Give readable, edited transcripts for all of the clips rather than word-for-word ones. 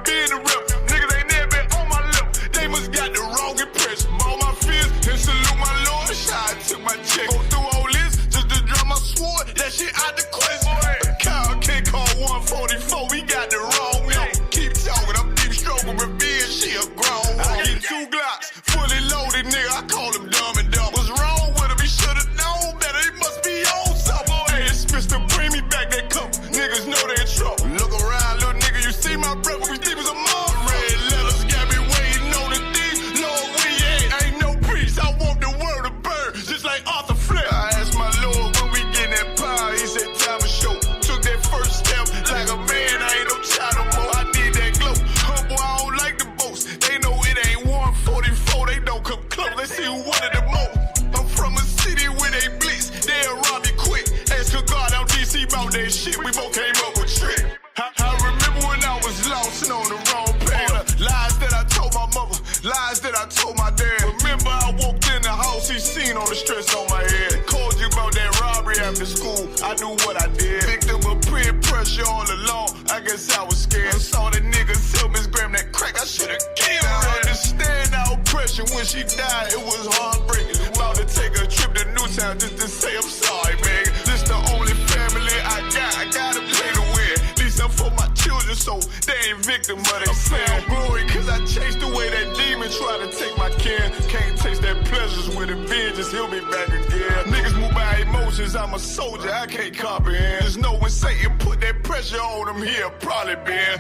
been the rep. Niggas ain't never been on my lip. They must got the wrong impression. All my fears and salute my Lord. I took my check. Go through all this just to drop my sword. That shit out the question. Kyle can't call 144. We got the wrong number. Keep talking. I'm deep stroking revenge. She a grown woman. I get 2 Glocks, fully loaded, nigga. I call him dumb and dumb. What's wrong with him? He should've known better. He must be on something. Hey, it's Mr. Bring me back that cup. Niggas know they in trouble. Look around, little nigga. You see my brother? We deep as a mom. Red letters got me waiting on the D. Lord, we ain't no priest. I want the world to burn, just like Arthur Flint. I asked my Lord when we get that power. He said time to show. Took that first step like a man. I ain't no child no more. I need that glow. Humble, I don't like the boast. They know it ain't 144. They don't come close. Let's see who wanted the most. I'm from a city where they blitz. They'll rob you quick. Ask a God out DC about that shit. We both came up with trick. I remember when I was lost and on the wrong path. Lies that I told my mother. Lies that I told my dad. Remember I walked in the house. He seen all the stress on my head. Called you about that robbery after school. I knew what I did. Victim of peer pressure all along. I guess I was scared. I saw the nigga sell Miss Graham that crack. I should've killed her. I understand our oppression. When she died, it was heartbreaking. About to take a trip to Newtown just to say I'm sorry, man. This the only family I got. I gotta play to win. At least I'm for my children, so they ain't victim of they sin. Glory, cause I chased away that demon, try to take my kin. Can't taste that pleasures with a vengeance, he'll be back again. Niggas move by emotions, I'm a soldier, I can't comprehend. There's no when Satan put that pressure on him, he'll probably been.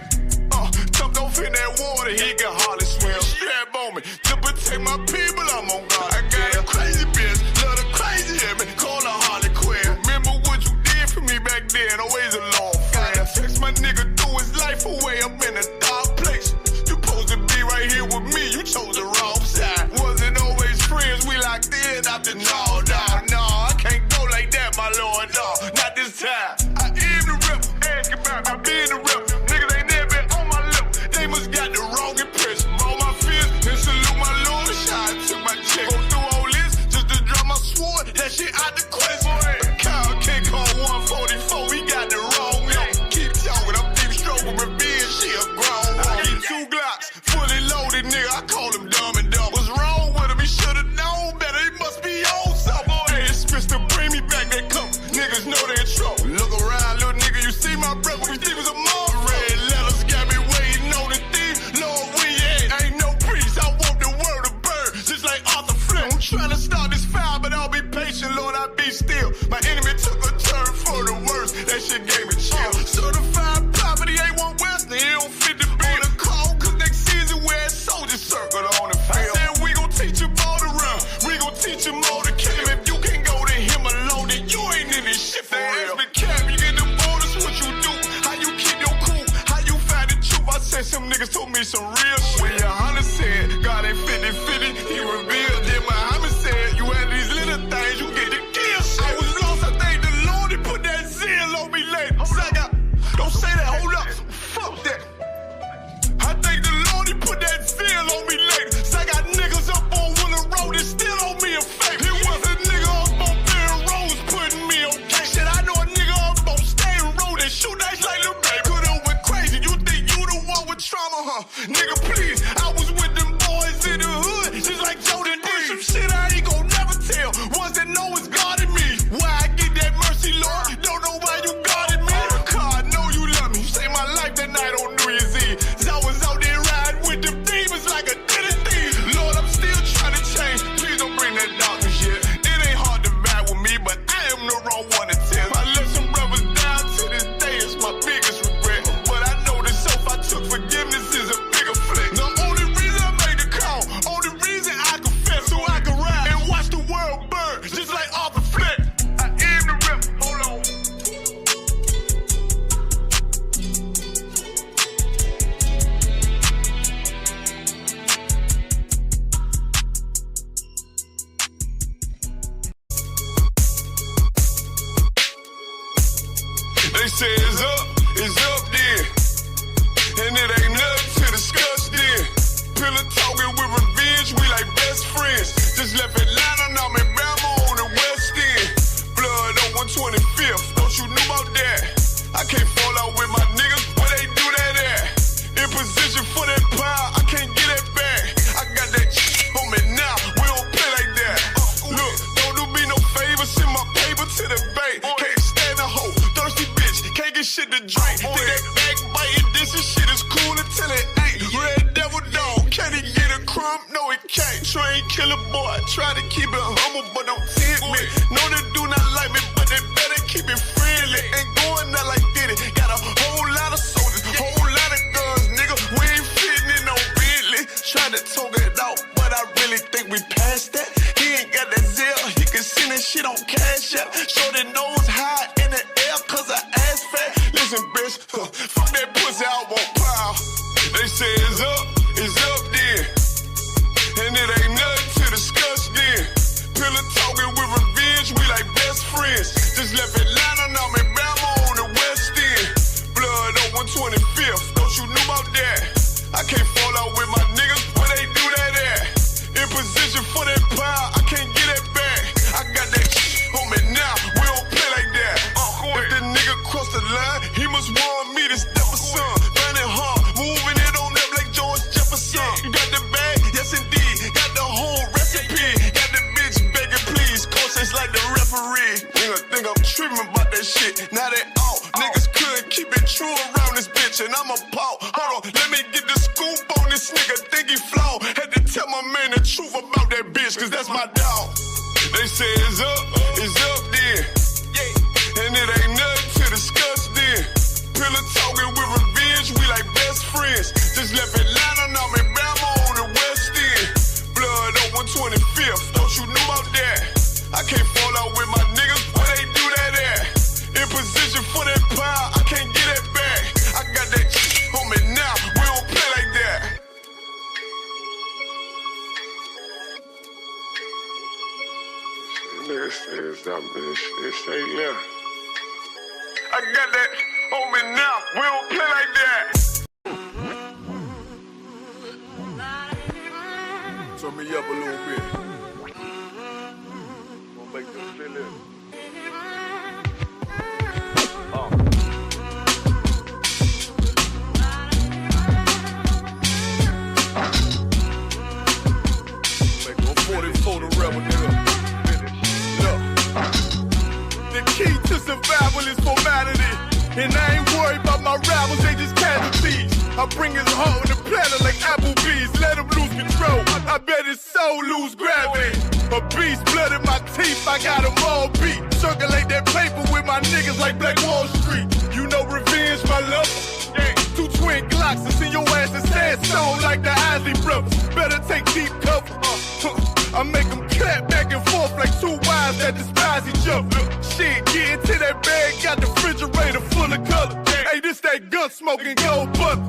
Jumped off in that water, he can hardly swim. Strap on me, to protect my people, I'm on God. I got a crazy bitch, love the crazy at me, call her Harley Quinn. Remember what you did for me back then, always a long friend. Text my nigga threw his life away, I'm in a dark place. You supposed to be right here with me, you chose the wrong side. Wasn't always friends, we locked in after no, I can't go like that, my lord, no, not this time. I am the rep, ask about I been the rep. Niggas ain't never been on my lip, they must got the wrong impression. All my fears and salute my Lord. I took my check, go through all this just to drop my sword. That shit out the question. Kyle can't call 144, we got the wrong number. Keep talking, I'm deep stroking revenge. She a grown woman. I get 2 Glocks, fully loaded, nigga. I call him dumb and dumb. What's wrong with him? He should've known better. He must be on something. Hey, it's Mr. Bring me back that cup. Niggas know they in trouble. Look around, little nigga. You see my brother? We deep as a mom. Red letters got me waiting on the thief. Lord, we ain't no priest. I want the world to burn, just like Arthur Flint. I'm trying to start this fire, but I'll be patient, Lord. I be still. My enemy took a turn for the worst. That shit gave me chill. Certified property ain't one Western. It don't fit the bill. On the call, cause next season we're at Soldier Circle on the field. I said we gon' teach him all to run. We gon' teach him all to kill him. If you can't go to him alone, then you ain't in this shit for real. Cap, you get the bonus, what you do? How you keep your cool? How you find the truth? I said some niggas told me some real shit. When your Hunter said God ain't 50-50, he revealed. Then Muhammad said you had these little things, you get the kill shit. I was lost, I thank the Lord, he put that zeal on me later. Don't say that, hold up, fuck that. I thank the Lord, he put that zeal on me later. So I got niggas up on Winter Road, it's still on me a fake. It was a nigga up on Barron Roads putting me on cash. Shit, I know a nigga up on Stain Road that shoot nice like Lil Baby. Could've went crazy, you think you the one with trauma, huh? Nigga, please, I was with them boys in the hood, just like Jordan did. Some shit I ain't gon' never tell. Ones that know it's God in me. Why I get that mercy, Lord? Don't know why you guarded me. God, I know you love me. You saved my life that night on New Year's Eve. I was out there riding with them demons like a thief. Lord, I'm still trying to change. Please don't bring that darkness yet. It ain't hard to vibe with me, but I am the wrong one to tell. I let some brothers down to this day. It's my biggest regret. But I know the self I took forgiveness is a bigger flick. The only reason I made the call, only reason I confess, so I can ride and watch the world burn, just like Arthur Flint. I am the rep. Hold on. They say it's up then. And it ain't nothing to discuss then. Pillow talking with revenge, we like best friends. Just left Atlanta, now I'm in Bama on the West End. Blood on 125th, don't you know about that? I can't fall out with my niggas, where they do that at? In position Durham, no it can't. Train killer boy, try to keep it humble, but don't tempt me. Know they do not like me, but they better keep it friendly. Ain't going out like Diddy. Got a whole lot of soldiers, whole lot of guns, nigga. We ain't fitting in no Bentley. Try to talk it out, but I really think we passed that. He ain't got that Zell, he can send that shit on Cash App. Show that nose high in the air, cause I ass fat. Listen, bitch, fuck that pussy, I won't pile. They say it's up then. And it ain't nothing to discuss then. Pillar talking with revenge, we like best friends. Just left Atlanta, now I'm in Bama on the West End. Blood on 125th, don't you know about that? I can't fall out with my niggas, where they do that at? In position for that power, I can't get it back. I got that on me now, we don't play like that. If the nigga cross the line, he must want me to step a son. Running hard, moving it on up like George Jefferson. Got the bag, yes indeed, got the whole recipe. Got the bitch begging please, cautious like the referee. Nigga think I'm tripping about that shit, now they out. Niggas couldn't keep it true around this bitch, and I'm a paw. Hold on, let me get the scoop on this nigga, think he flawed. Had to tell my man the truth about that bitch, cause that's my dog. They say it's up then. And it ain't nothing to discuss then. Pillar talking with revenge, we like best friends. Just left Atlanta, now I'm in Bama on the West End. Blood on 125th, don't you know about that? I can't fall out with my niggas, where they do that at? In position for that power, I can't get it back. I got that on me now, we don't play like that. Nigga says up, bitch. They say left. I got that on me now. We don't play like that. Turn me up a little bit. Gonna make them feel it. Make them 44 the rebel, nigga. The key to survival is formality. And I ain't worried about my rivals, they just casualties. I bring his heart on the platter like Applebee's. Let him lose control, I bet his soul lose gravity. A beast, blood in my teeth, I got them all beat. Circulate that paper with my niggas like Black Wall Street. You know revenge, my love. Two twin Glocks and send your ass to sandstone like the Isley brothers. Better take deep cover. I make them clap back and forth like two wives that despise each other. Shit, get into that bag, got the refrigerator full of color. Hey, this that gun smoking gold butter.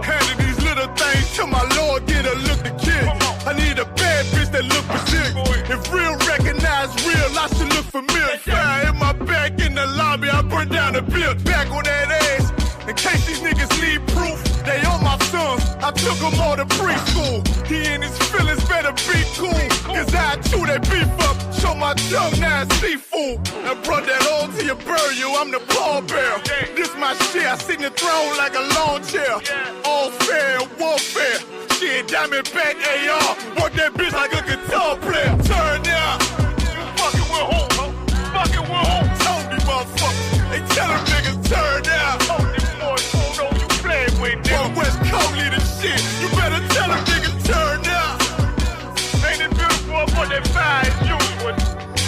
Handing these little things to my Lord, get a look to kill. I need a bad bitch that look Brazilian. If real recognize real, I should look familiar. Fire in my back in the lobby, I burn down the building. Back on that ass, in case these niggas need proof. They on my sons, I took them all to preschool. He and his feelings better be cool, cause I chew that beef up, show my tongue now it's seafood. I brought that all to your burial, I'm the pallbearer. This my shit, I sit in the throne like a lawn chair. All fair, warfare, shit, Diamondback AR. Work that bitch like a guitar player. Turn down, fucking with home, fucking with home. Told me motherfucker, they tell them niggas turn down. West Coast leader shit, you better tell them niggas turn down. Ain't it beautiful up on that fire as usual?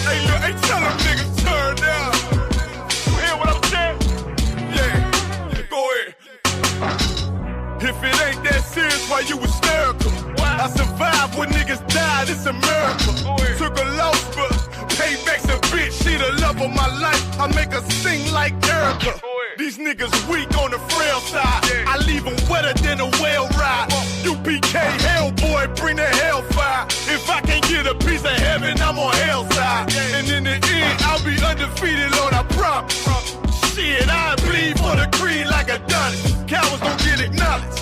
Hey look, hey tell them niggas turn down. You hear what I'm saying? Yeah, go ahead. If it ain't that serious, why you hysterical? I survived when niggas died, it's a miracle. Took a loss, but payback's a bitch, she the love of my life. I make her sing like Erica. These niggas weak on the frail side. I leave them wetter than a whale ride. UPK Hellboy, bring the hellfire. If I can't get a piece of heaven, I'm on hell's side. And in the end, I'll be undefeated, Lord, I promise. Shit, I bleed for the creed like Adonis. Cowards don't get acknowledged.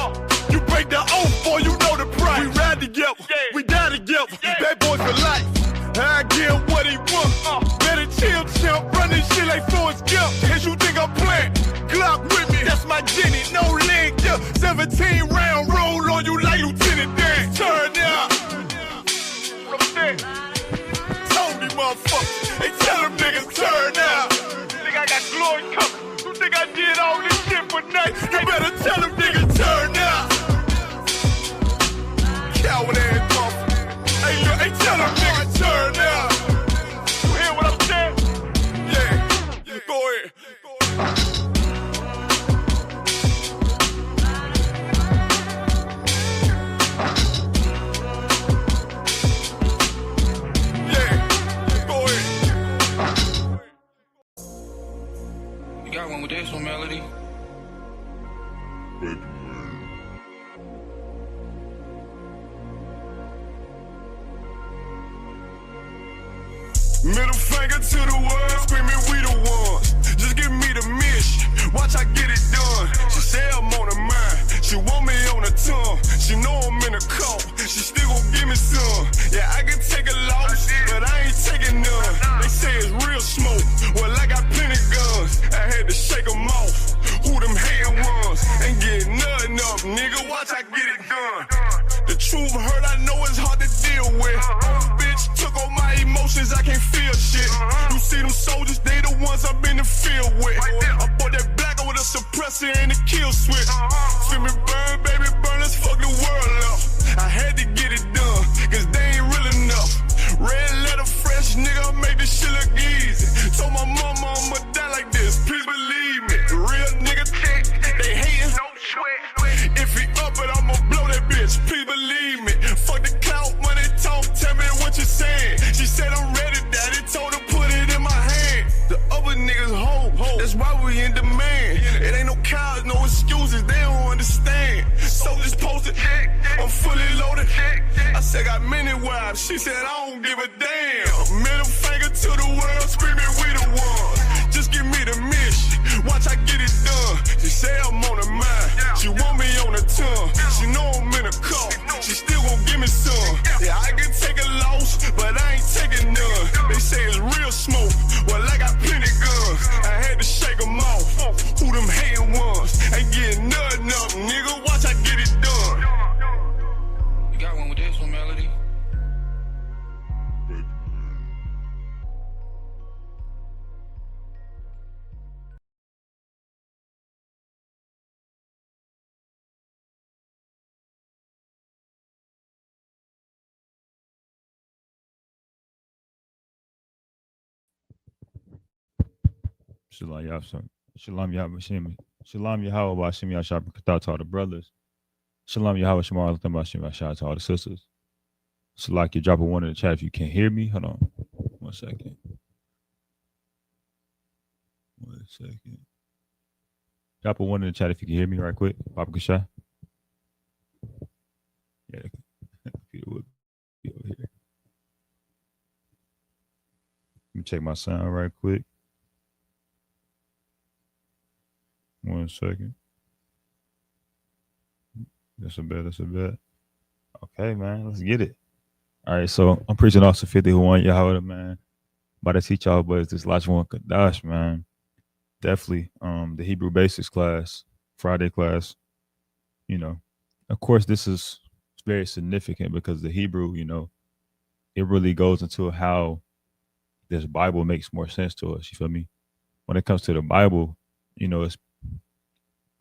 You break the oath, boy, you know the price. We ride together, we die together. That boy for life. I get what he want. Better chill, chimp. Run this shit like Forrest Gump. Cause you think I'm playing. Glock with me, that's my Jenny. No leg, yeah. 17 round roll on you like Lieutenant Dan. Turn down. Told me, motherfucker. They tell them niggas turn down. Think I got glory coming. You think I did all this shit for nothing? You better tell them niggas turn down. Coward ass. with this one, Melody. Middle finger to the world, screaming we the ones. Just give me the mission, watch I get it done. She say I'm on her mind, she want me on her tongue. She know I'm in a call, she still gon' give me some. Yeah, I can take a loss, but I ain't taking none. They say it's real smoke, well I got plenty guns. I had to shake them off, who them hating ones. Ain't getting nothing up, nigga, watch I get it done. The truth hurt, I know it's hard to deal with. Bitch took all my emotions, I can't feel shit. You see them soldiers, they the ones I'm in the field with. I bought that black with a suppressor and a kill switch. Feel me burn, baby, burn, let's fuck the world up. I had to get it done, cause they ain't real enough. Red letter, fresh nigga, make this shit look easy. Told my mama I'ma die like this, please believe me. Real nigga tick, they hating, no sweat. If he up it, I'ma blow that bitch, please believe me. Fuck the clout, money talk, tell me what you saying. She said I'm ready, daddy told her put it in my hand. The other niggas hope, that's why we in demand. It ain't no cows, no excuses, they don't understand. So just posted, I'm fully loaded. I said got many wives, she said I don't give a damn. Middle finger to the world, screaming we the ones. Just give me the mission, watch I get it done. She say I'm on her mind, she want me on her tongue. She know I'm in a call, she still gon' give me some. Yeah, I can take a loss, but I ain't taking none. They say it's real smoke, well I got plenty guns. I had to shake them off, who them hating ones. Ain't getting nothing up, nigga, watch I get it done. You got one with this one, Melody? Shalom Yahweh. Shalom Yahweh Shemi. Shalom Yahweh Bashim Yashab Kathar to all the brothers. Shalom Yahweh Shemar Latham Bashim Yashab to all the sisters. Salak, you drop a one in the chat if you can't hear me. Hold on. 1 second. 1 second. Drop a one in the chat if you can hear me right quick. Papa Kasha. Yeah, Peter would be over here. Let me check my sound right quick. 1 second. That's a bet. Okay, man. Let's get it. All right, so I'm preaching also 50 who want Yahweh, man. About to teach y'all, but it's this Lashawan Qadash, man. Definitely the Hebrew basics class, Friday class. You know, of course, this is very significant because the Hebrew, you know, it really goes into how this Bible makes more sense to us. You feel me? When it comes to the Bible, you know, it's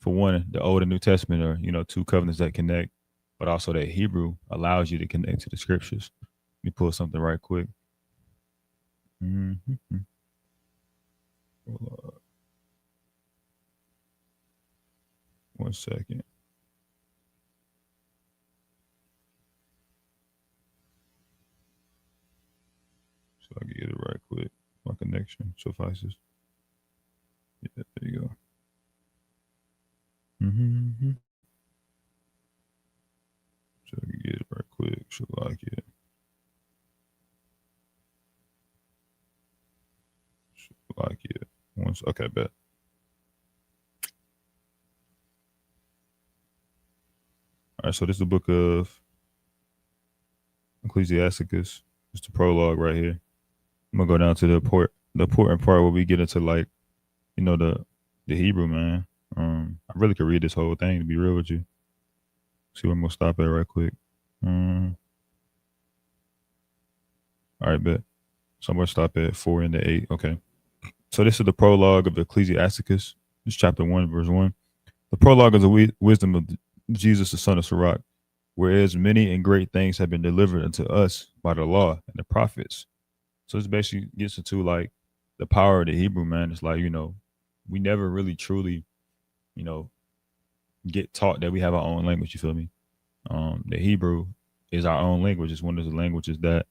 for one, the Old and New Testament are, you know, two covenants that connect, but also that Hebrew allows you to connect to the scriptures. Let me pull something right quick. Mm-hmm. 1 second. So I can get it right quick. My connection suffices. Yeah, there you go. Mm-hmm. So I can get it right quick. Should like it. Like it. Once, okay, bet. All right, so this is the book of Ecclesiasticus. It's the prologue right here. I'm gonna go down to the important part where we get into, like, you know, the Hebrew, man. I really could read this whole thing, to be real with you. See where I'm gonna stop at right quick. All right, bet. So I'm gonna stop at 4 and 8. Okay. So this is the prologue of Ecclesiasticus. It's chapter 1, verse 1. The prologue is the wisdom of Jesus, the son of Sirach, whereas many and great things have been delivered unto us by the law and the prophets. So this basically gets into, like, the power of the Hebrew, man. It's like, you know, we never really truly, you know, get taught that we have our own language. You feel me? The Hebrew is our own language. It's one of the languages that,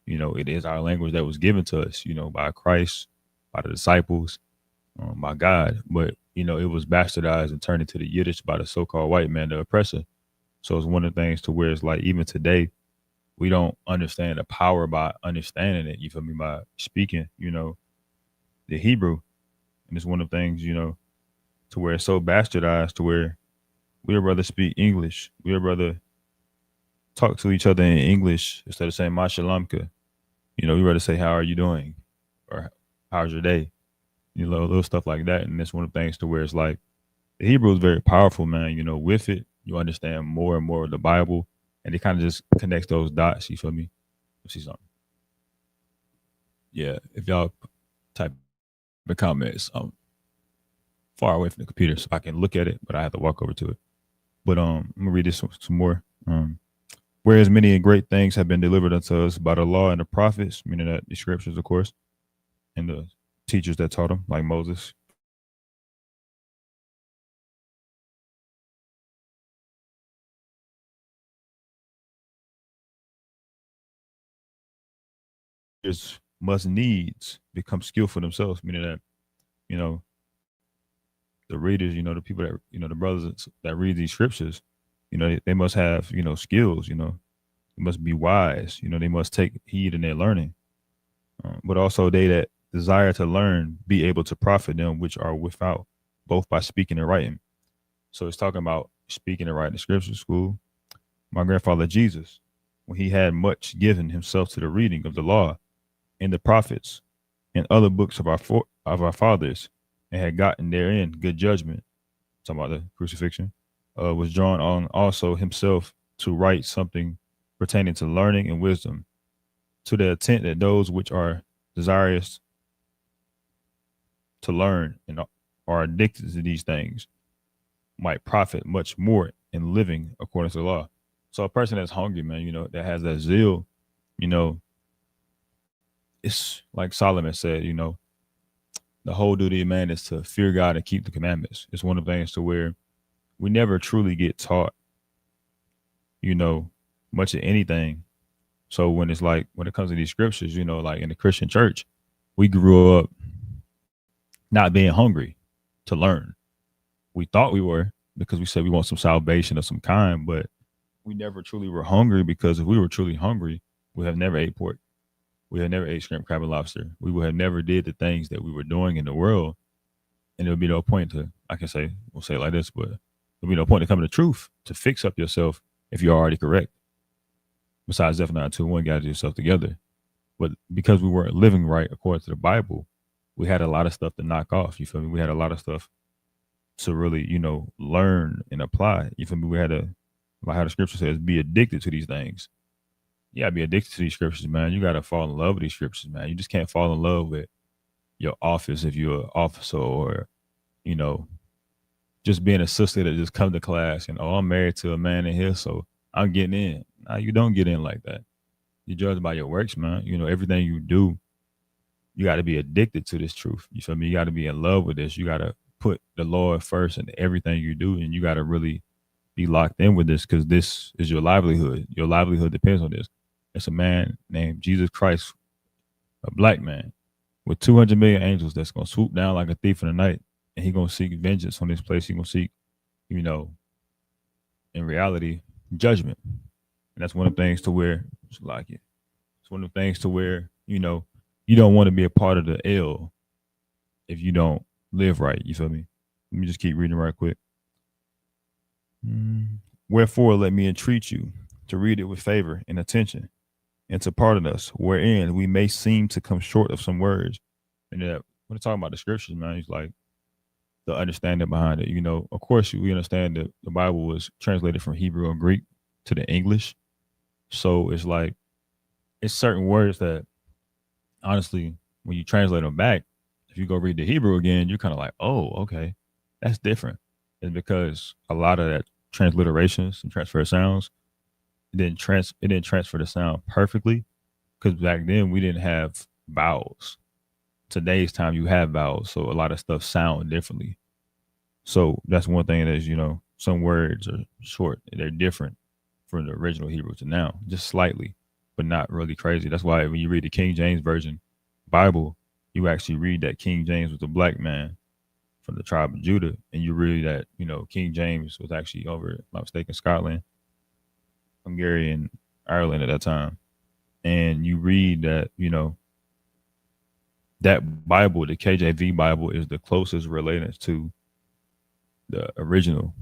you know, it is our language that was given to us, you know, by Christ, by the disciples, by God. But it was bastardized and turned into the Yiddish by the so-called white man, the oppressor. So it's one of the things to where it's like even today we don't understand the power by understanding it. You feel me? By speaking, the Hebrew, and it's one of the things to where it's so bastardized to where we'd rather speak English. We'd rather talk to each other in English instead of saying "Mashalamka." We'd rather say "How are you doing?" or "How's your day?" Little stuff like that. And it's one of the things to where it's like the Hebrew is very powerful, man. With it, you understand more and more of the Bible, and it kind of just connects those dots. You feel me? Let's see something. Yeah, if y'all type in the comments, I'm far away from the computer, so I can look at it, but I have to walk over to it. But I'm gonna read this some more. Whereas many and great things have been delivered unto us by the law and the prophets, meaning that the scriptures, of course, and the teachers that taught them, like Moses. Must needs become skillful themselves, meaning that, you know, the readers, the people that, the brothers that read these scriptures, they must have, skills, they must be wise, they must take heed in their learning. But also they that desire to learn be able to profit them which are without, both by speaking and writing. So it's talking about speaking and writing the scripture school. My grandfather Jesus, when he had much given himself to the reading of the law and the prophets and other books of our fathers, and had gotten therein good judgment, talking about the crucifixion, was drawn on also himself to write something pertaining to learning and wisdom, to the intent that those which are desirous to learn and are addicted to these things might profit much more in living according to the law. So a person that's hungry, man, that has that zeal, it's like Solomon said, the whole duty of man is to fear God and keep the commandments. It's one of the things to where we never truly get taught, much of anything. So when it's like, when it comes to these scriptures, like in the Christian church, we grew up not being hungry to learn. We thought we were, because we said we want some salvation of some kind, but we never truly were hungry, because if we were truly hungry, we have never ate pork. We had never ate shrimp, crab, and lobster. We would have never did the things that we were doing in the world. And there would be no point to, I can say, we'll say it like this, but there'll be no point to coming to truth to fix up yourself if you're already correct. Besides Zephaniah 2:1, got to do yourself together. But because we weren't living right according to the Bible, we had a lot of stuff to knock off. You feel me? We had a lot of stuff to really, learn and apply. You feel me? We had to, like how the scripture says, be addicted to these things. You gotta be addicted to these scriptures, man. You gotta fall in love with these scriptures, man. You just can't fall in love with your office if you're an officer, or, just being a sister that just come to class and, oh, I'm married to a man in here, so I'm getting in. Nah, you don't get in like that. You're judged by your works, man. Everything you do, you got to be addicted to this truth. You feel me? You got to be in love with this. You got to put the Lord first in everything you do, and you got to really be locked in with this, because this is your livelihood. Your livelihood depends on this. It's a man named Jesus Christ, a black man with 200 million angels that's going to swoop down like a thief in the night, and he's going to seek vengeance on this place. He's going to seek, in reality, judgment. And that's one of the things to where it's like it. It's one of the things to where, you don't want to be a part of the L if you don't live right. You feel me? Let me just keep reading right quick. Wherefore, let me entreat you to read it with favor and attention, and to pardon us, wherein we may seem to come short of some words. And when we're talking about the scriptures, man, it's like the understanding behind it. Of course, we understand that the Bible was translated from Hebrew and Greek to the English. So it's like, it's certain words that, honestly, when you translate them back, if you go read the Hebrew again, you're kind of like, oh, okay, that's different. It's because a lot of that transliterations and transfer of sounds, it didn't transfer the sound perfectly, because back then we didn't have vowels. Today's time you have vowels, so a lot of stuff sound differently. So that's one thing is, some words are short, they're different from the original Hebrew to now, just slightly, but not really crazy. That's why when you read the King James Version Bible, you actually read that King James was a black man from the tribe of Judah, and you read that King James was actually over, if I'm not mistaken, Scotland, Hungary, and Ireland at that time, and you read that that Bible, the KJV Bible, is the closest related to the original,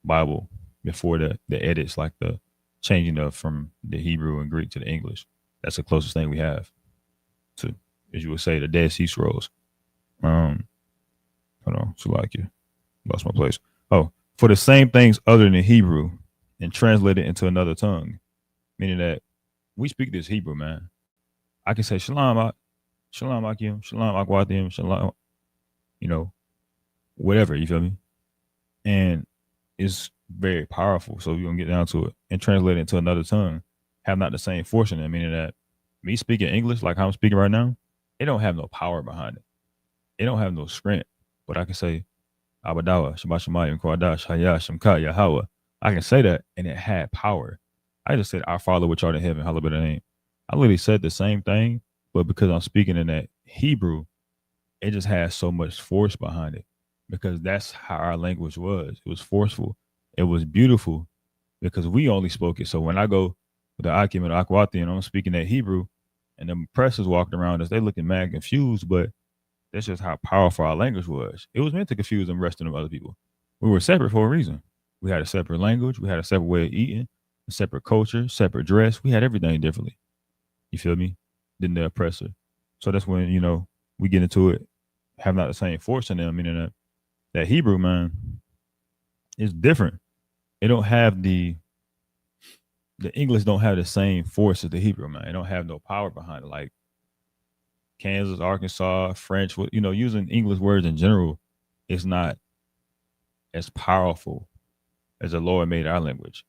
Bible before the edits, like the changing of from the Hebrew and Greek to the English. That's the closest thing we have to, as you would say, the Dead Sea Scrolls. Um, Hold on, Salakia, lost my place. Oh, for the same things other than Hebrew and translate it into another tongue, meaning that we speak this Hebrew, man. I can say Shalom Akim, Shalom Akwatim, Shalom, you know, whatever, you feel me? And it's very powerful. So we're gonna get down to it and translate it into another tongue, have not the same force in it, meaning that me speaking English like how I'm speaking right now, it don't have no power behind it. It don't have no strength. But I can say Abadawa, Shabbat Shemayim, Qadash, Hayah, Shemka, Yahweh. I can say that and it had power. I just said, Our Father which art in heaven, hallowed be thy name. I literally said the same thing, but because I'm speaking in that Hebrew, it just has so much force behind it because that's how our language was. It was forceful. It was beautiful because we only spoke it. So when I go with the Akim and Akwati and I'm speaking that Hebrew and the pressers walking around us, they looking mad confused, but that's just how powerful our language was. It was meant to confuse the rest of other people. We were separate for a reason. We had a separate language. We had a separate way of eating, a separate culture, separate dress. We had everything differently. You feel me? Than the oppressor. So that's when, we get into it, have not the same force in them, meaning that Hebrew, man, is different. It don't have the English don't have the same force as the Hebrew, man. It don't have no power behind it. Like Kansas, Arkansas, French, using English words in general is not as powerful as the Lord made our language.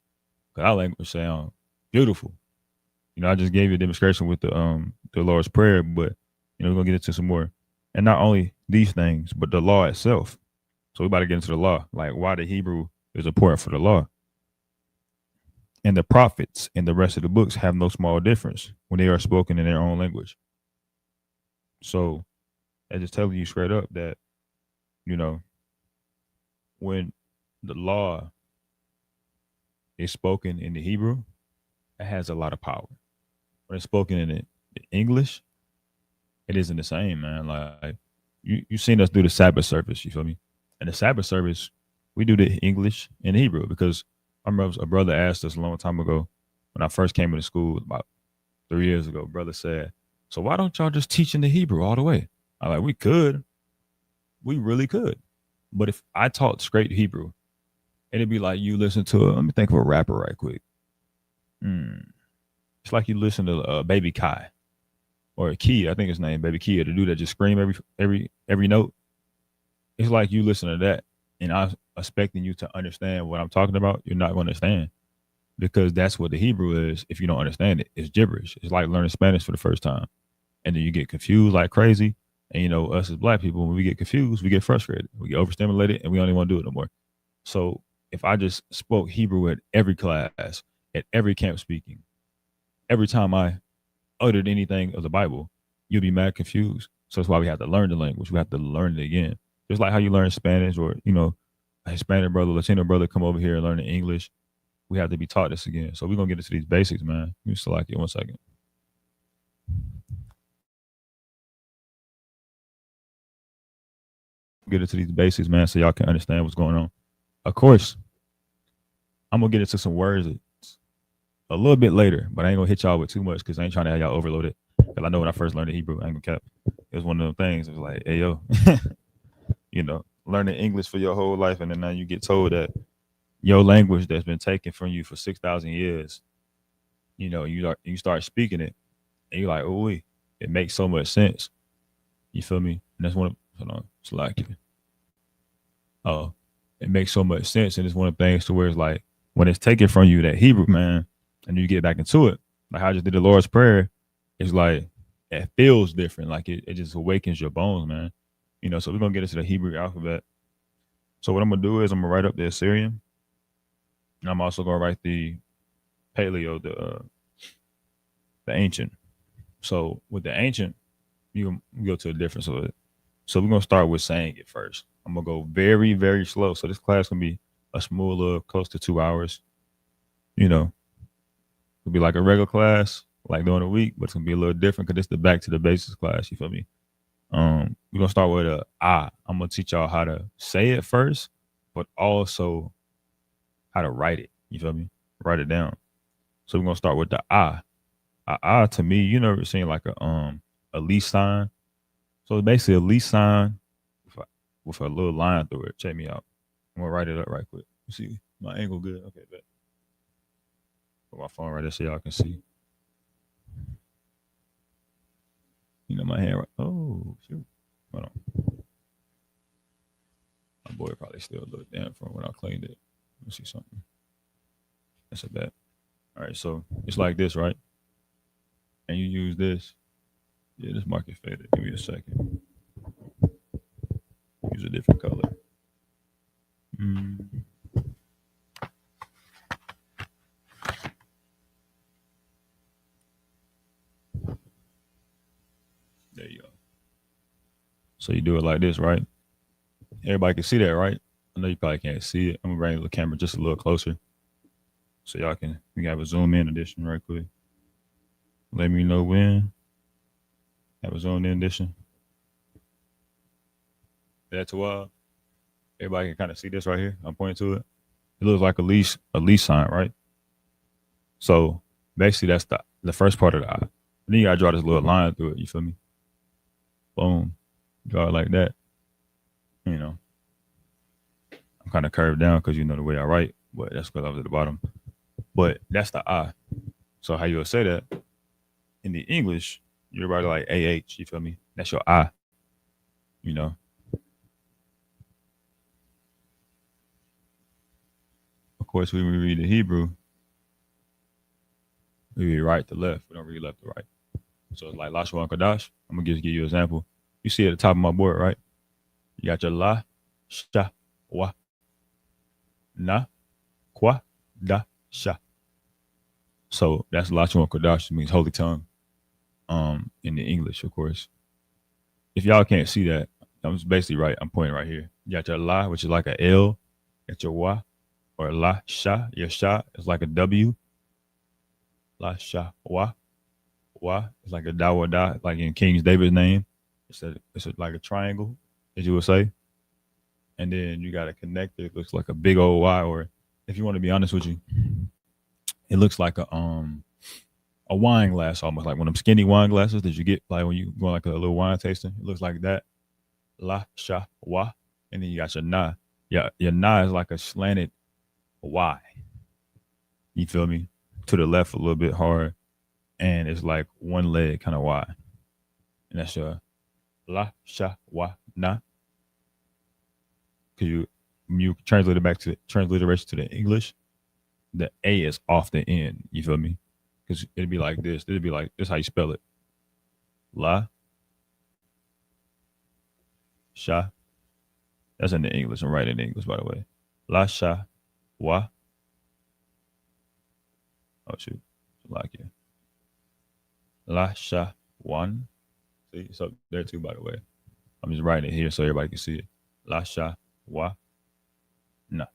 Because our language sound beautiful. I just gave you a demonstration with the Lord's Prayer, but we're gonna get into some more. And not only these things, but the law itself. So we about to get into the law, like why the Hebrew is important for the law. And the prophets and the rest of the books have no small difference when they are spoken in their own language. So I just telling you straight up that, when the law is spoken in the Hebrew, it has a lot of power. When it's spoken in the English, it isn't the same, man. Like you seen us do the Sabbath service, you feel me? And the Sabbath service, we do the English and Hebrew because I remember a brother asked us a long time ago when I first came into school about 3 years ago. Brother said, "So why don't y'all just teach in the Hebrew all the way?" I'm like, we really could, but if I taught straight Hebrew, it'd be like you listen to let me think of a rapper right quick. It's like you listen to Baby Kai or Kia, I think his name, Baby Kia, the dude that just scream every note. It's like you listen to that, and I'm expecting you to understand what I'm talking about. You're not going to understand because that's what the Hebrew is. If you don't understand it, it's gibberish. It's like learning Spanish for the first time, and then you get confused like crazy. And us as Black people, when we get confused, we get frustrated, we get overstimulated, and we don't even want to do it no more. So if I just spoke Hebrew at every class, at every camp speaking, every time I uttered anything of the Bible, you'll be mad confused. So that's why we have to learn the language. We have to learn it again. Just like how you learn Spanish or, a Hispanic brother, Latino brother come over here and learn English. We have to be taught this again. So we're going to get into these basics, man. You still like it 1 second. Get into these basics, man, so y'all can understand what's going on. Of course, I'm going to get into some words a little bit later, but I ain't going to hit y'all with too much because I ain't trying to have y'all overloaded. Because I know when I first learned the Hebrew, I ain't going to cap. It was one of them things. It was like, hey, yo, learning English for your whole life, and then now you get told that your language that's been taken from you for 6,000 years, you start speaking it, and you're like, oh, it makes so much sense. You feel me? And that's one of, hold on, it's like, oh, it makes so much sense, and it's one of the things to where it's like, when it's taken from you, that Hebrew, man, and you get back into it, like I just did the Lord's Prayer, it's like, it feels different. Like it just awakens your bones, man. So we're going to get into the Hebrew alphabet. So what I'm going to do is I'm going to write up the Assyrian. And I'm also going to write the Paleo, the ancient. So with the ancient, you go to a difference of it. So we're gonna start with saying it first. I'm gonna go very, very slow. So this class gonna be a small, close to 2 hours. You know, it'll be like a regular class, like during the week, but it's gonna be a little different because it's the back to the basics class. You feel me? We're gonna start with a I. I'm gonna teach y'all how to say it first, but also how to write it. You feel me? Write it down. So we're gonna start with the I. A to me, you never seen like a lease sign. So it's basically a lease sign with a little line through it. Check me out. I'm gonna write it up right quick. You see my angle good? Okay, bet. Put my phone right there so y'all can see. You know my hand right. Oh shoot. Hold on. My boy probably still look damn from when I cleaned it. Let me see something. That's a bet. All right, so it's like this, right? And you use this. Yeah, this market faded. Give me a second. Use a different color. Mm. There you go. So you do it like this, right? Everybody can see that, right? I know you probably can't see it. I'm gonna bring the camera just a little closer so y'all can we can have a zoom in edition right quick. Let me know when. Have a zoom in edition. That's wild. Everybody can kind of see this right here. I'm pointing to it. It looks like a lease sign, right? So basically that's the first part of the eye. And then you gotta draw this little line through it, you feel me? Boom. Draw it like that. You know. I'm kind of curved down because you know the way I write, but that's because I was at the bottom. But that's the I. So how you'll say that in the English, you're writing like AH, you feel me? That's your I, you know. Of course, when we read the Hebrew, we read right to left. We don't read left to right. So it's like Lashawan Qadash. I'm gonna just give you an example. You see at the top of my board, right? You got your la, sha, wa, na, qua, da, sha. So that's Lashawan Qadash, means holy tongue. In the English, of course. If y'all can't see that, I'm just basically right. I'm pointing right here. You got your la, which is like a L. You got your wa, or la sha. Your sha is like a W. La sha wa. Wa is like a da wa da, like in King David's name. Like a triangle, as you would say. And then you got a connector. It looks like a big old Y, or if you want to be honest with you, it looks like a wine glass, almost like one of them skinny wine glasses that you get like when you go like a little wine tasting. It looks like that. La sha wa. And then you got your na. Yeah, your na is like a slanted Y. You feel me? To the left a little bit hard. And it's like one leg kind of Y. And that's your la sha wa na. Cause you translate it back to transliteration to the English, the A is off the end. You feel me? Because it'd be like this. It'd be like this how you spell it. La sha. That's in the English. I'm writing in English, by the way. La sha wa. Oh shoot. Like it. La sha one. See, it's up there too, by the way. I'm just writing it here so everybody can see it. La sha wa na.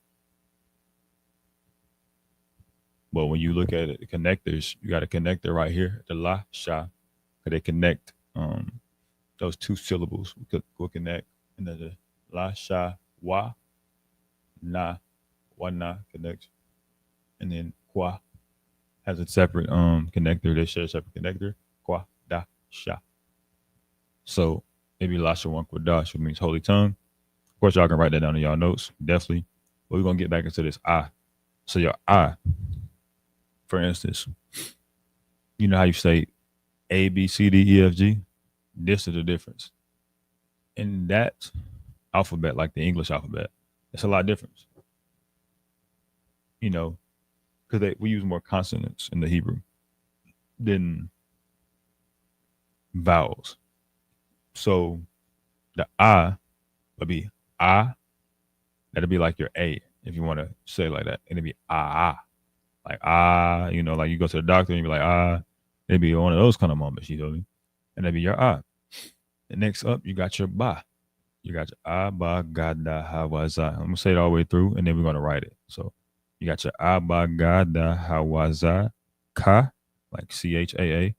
But when you look at it, the connectors, you got a connector right here, the la sha, because they connect those two syllables will connect. And then the la sha wa na connects. And then qua has a separate connector. They share a separate connector. Qua da sha. So maybe Lashawan Qadash, which means holy tongue. Of course, y'all can write that down in y'all notes, definitely. But we're gonna get back into this I. So your I, for instance, you know how you say A, B, C, D, E, F, G? This is the difference. In that alphabet, like the English alphabet, it's a lot of difference. You know, because we use more consonants in the Hebrew than vowels. So the I would be ah. That'd be like your A if you want to say it like that. It'd be ah. Like you know, like you go to the doctor and you be like it'd be one of those kind of moments, you know me. And that'd be your And next up, you got your ba. You got your Abba Gada Hawaza. I'm gonna say it all the way through, and then we're gonna write it. So you got your Abba Gada Hawaza Ka, like CHAA,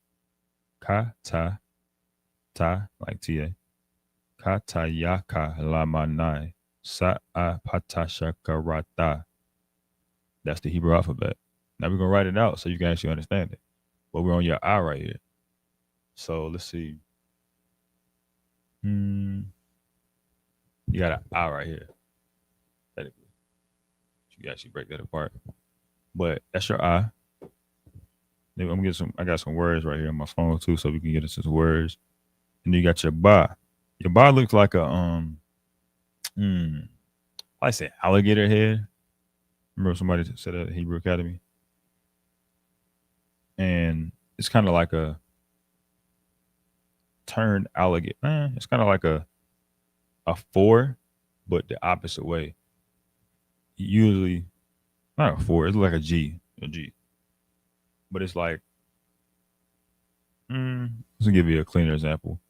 Ka Ta like TA, Ka Tayaka Lamanai, Sa'a Patasha Karata. That's the Hebrew alphabet. Now we're gonna write it out so you can actually understand it. But we're on your I right here. So let's see. Hmm. You got an I right here. Technically, you can actually break that apart. But that's your I. I'm gonna get some. I got some words right here on my phone too, so we can get into some words. And then you got your ba. Your ba looks like a hmm, I say alligator head. Remember somebody said that at Hebrew Academy, and it's kind of like a turned alligator. It's kind of like a four, but the opposite way. Usually, not a four. It's like a G. But it's like, let's give you a cleaner example.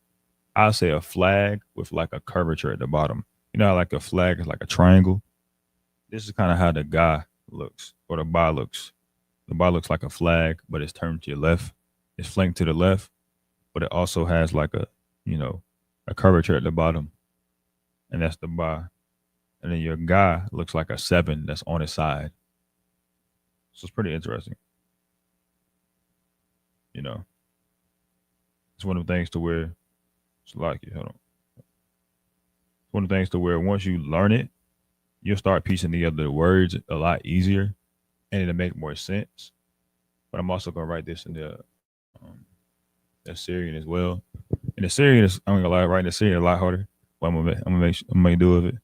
I'll say a flag with like a curvature at the bottom. You know how like a flag is like a triangle? This is kind of how the guy looks or the bar looks. The bar looks like a flag, but it's turned to your left. It's flanked to the left, but it also has like you know, a curvature at the bottom. And that's the bar. And then your guy looks like a seven that's on his side. So it's pretty interesting. You know, it's one of the things to where it's like it. Hold on. It's one of the things to where once you learn it, you'll start piecing together the words a lot easier and it'll make more sense. But I'm also gonna write this in um, the Syrian as well. And the Syrian is I'm gonna lie, writing the Syrian a lot harder. But I'm gonna make do of it.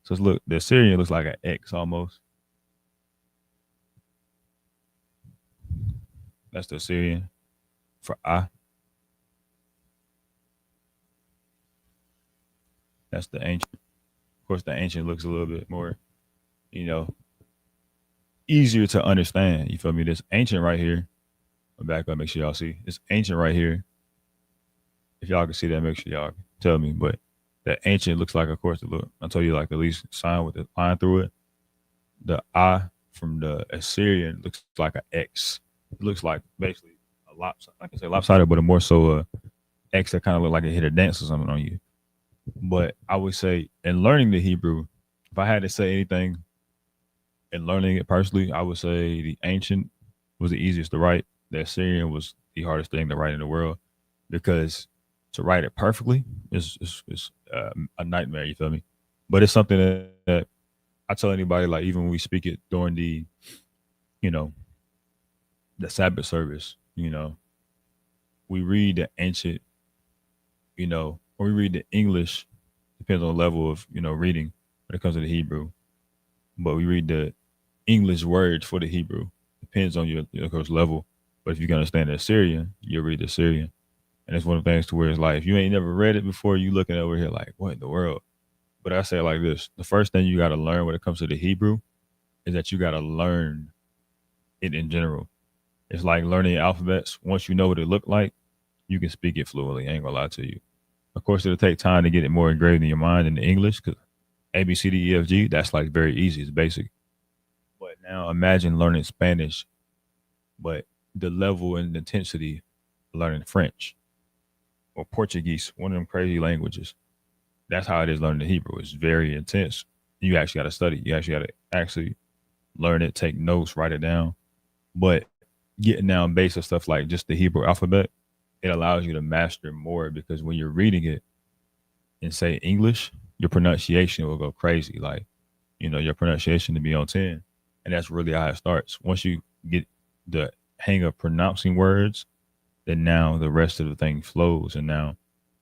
So look, the Syrian looks like an X almost. That's the Syrian for I. That's the ancient. Of course, the ancient looks a little bit more, you know, easier to understand. You feel me? This ancient right here. I'll back up, make sure y'all see. This ancient right here. If y'all can see that, make sure y'all tell me. But the ancient looks like, of course, the look. I told you like the least sign with the line through it. The I from the Assyrian looks like an X. It looks like basically a lopsided. I can say lopsided, but a more so a X that kind of look like it hit a dance or something on you. But I would say in learning the Hebrew, if I had to say anything in learning it personally, I would say the ancient was the easiest to write. The Assyrian was the hardest thing to write in the world because to write it perfectly is a nightmare. You feel me? But it's something that I tell anybody, like even when we speak it during you know, the Sabbath service, we read the ancient, or we read the English, depends on the level of, reading when it comes to the Hebrew. But we read the English words for the Hebrew. Depends on your of course, level. But if you can understand the Assyrian, you'll read the Assyrian. And it's one of the things to where it's like, if you ain't never read it before, you looking over here like, what in the world? But I say it like this. The first thing you got to learn when it comes to the Hebrew is that you got to learn it in general. It's like learning alphabets. Once you know what it look like, you can speak it fluently. I ain't gonna lie to you. Of course, it'll take time to get it more engraved in your mind in the English because A, B, C, D, E, F, G, that's like very easy. It's basic. But now imagine learning Spanish, but the level and intensity of learning French or Portuguese, one of them crazy languages. That's how it is learning the Hebrew. It's very intense. You actually got to study. You actually got to actually learn it, take notes, write it down. But getting down base of stuff like just the Hebrew alphabet, it allows you to master more because when you're reading it in say English, your pronunciation will go crazy. Like, your pronunciation to be on 10. And that's really how it starts. Once you get the hang of pronouncing words, then now the rest of the thing flows. And now